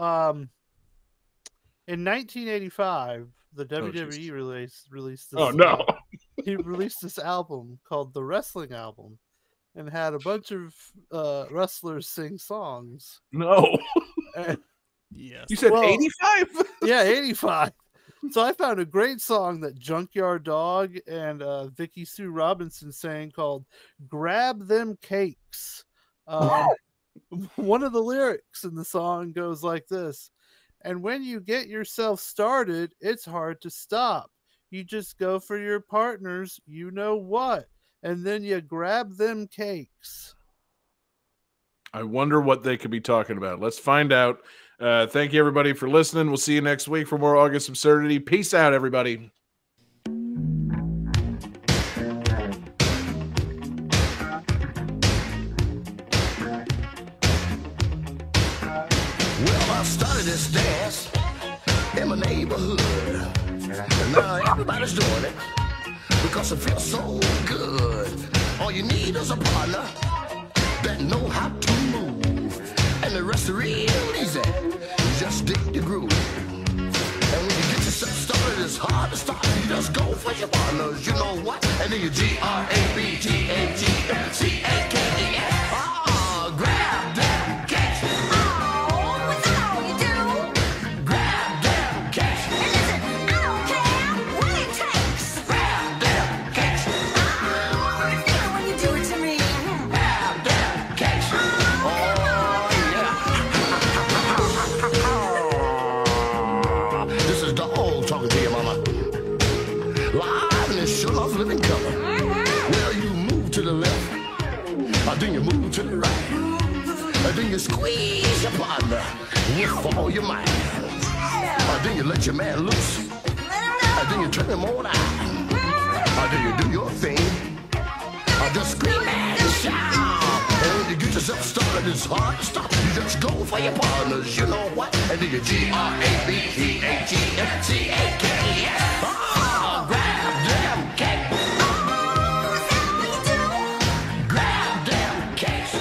in 1985, the WWE released this. Oh, no. He released this album called The Wrestling Album and had a bunch of wrestlers sing songs. No. And, yes. You said 85? Yeah, 85. So I found a great song that Junkyard Dog and Vicky Sue Robinson sang called Grab Them Cakes. One of the lyrics in the song goes like this: and when you get yourself started, it's hard to stop. You just go for your partners, you know what, and then you grab them cakes. I wonder what they could be talking about. Let's find out. Thank you, everybody, for listening. We'll see you next week for more August Absurdity. Peace out, everybody. Started this dance in my neighborhood, and now everybody's doing it because it feels so good. All you need is a partner that know how to move, and the rest is real easy. You just dig the groove, and when you get yourself started, it's hard to stop. You just go for your partners, you know what? And then you GRABTAGLTAKES. Grab them cakes. Then you move to the right, and then you squeeze your partner with all your might. Then you let your man loose, and then you turn him on out. Then you do your thing, just scream and shout. And when you get yourself started, it's hard to stop. You just go for your partners, you know what? And then you GRABTAGLTAKES. Grab them cakes.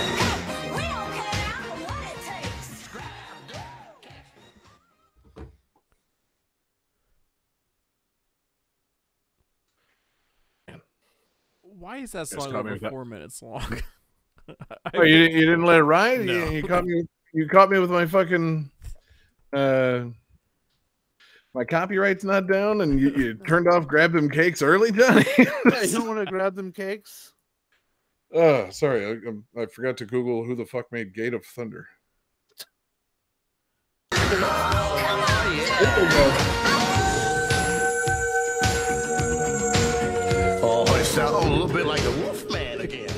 Why is that Just song caught me over with that. 4 minutes long? Oh, you didn't let it ride? No. You caught me. You caught me with my fucking. My copyright's not down, and you turned off Grab Them Cakes early, Johnny. Yeah, you don't want to grab them cakes? Oh, sorry. I forgot to Google who the fuck made Gate of Thunder. Oh, it sounds a little bit like the Wolfman again.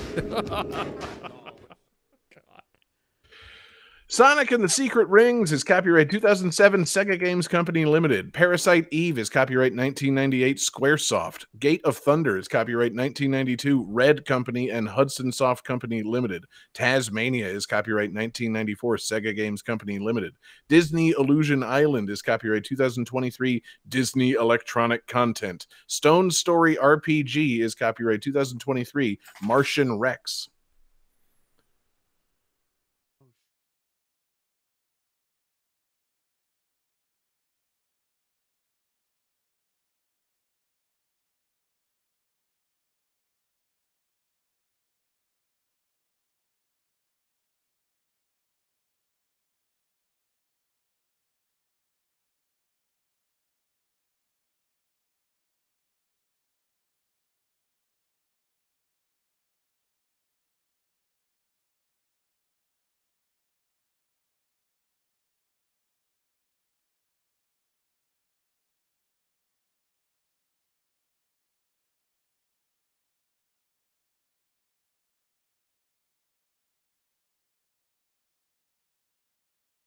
Sonic and the Secret Rings is copyright 2007 Sega Games Company Limited. Parasite Eve is copyright 1998 Squaresoft. Gate of Thunder is copyright 1992 Red Company and Hudson Soft Company Limited. Tasmania is copyright 1994 Sega Games Company Limited. Disney Illusion Island is copyright 2023 Disney Electronic Content. Stone Story RPG is copyright 2023 Martian Rex.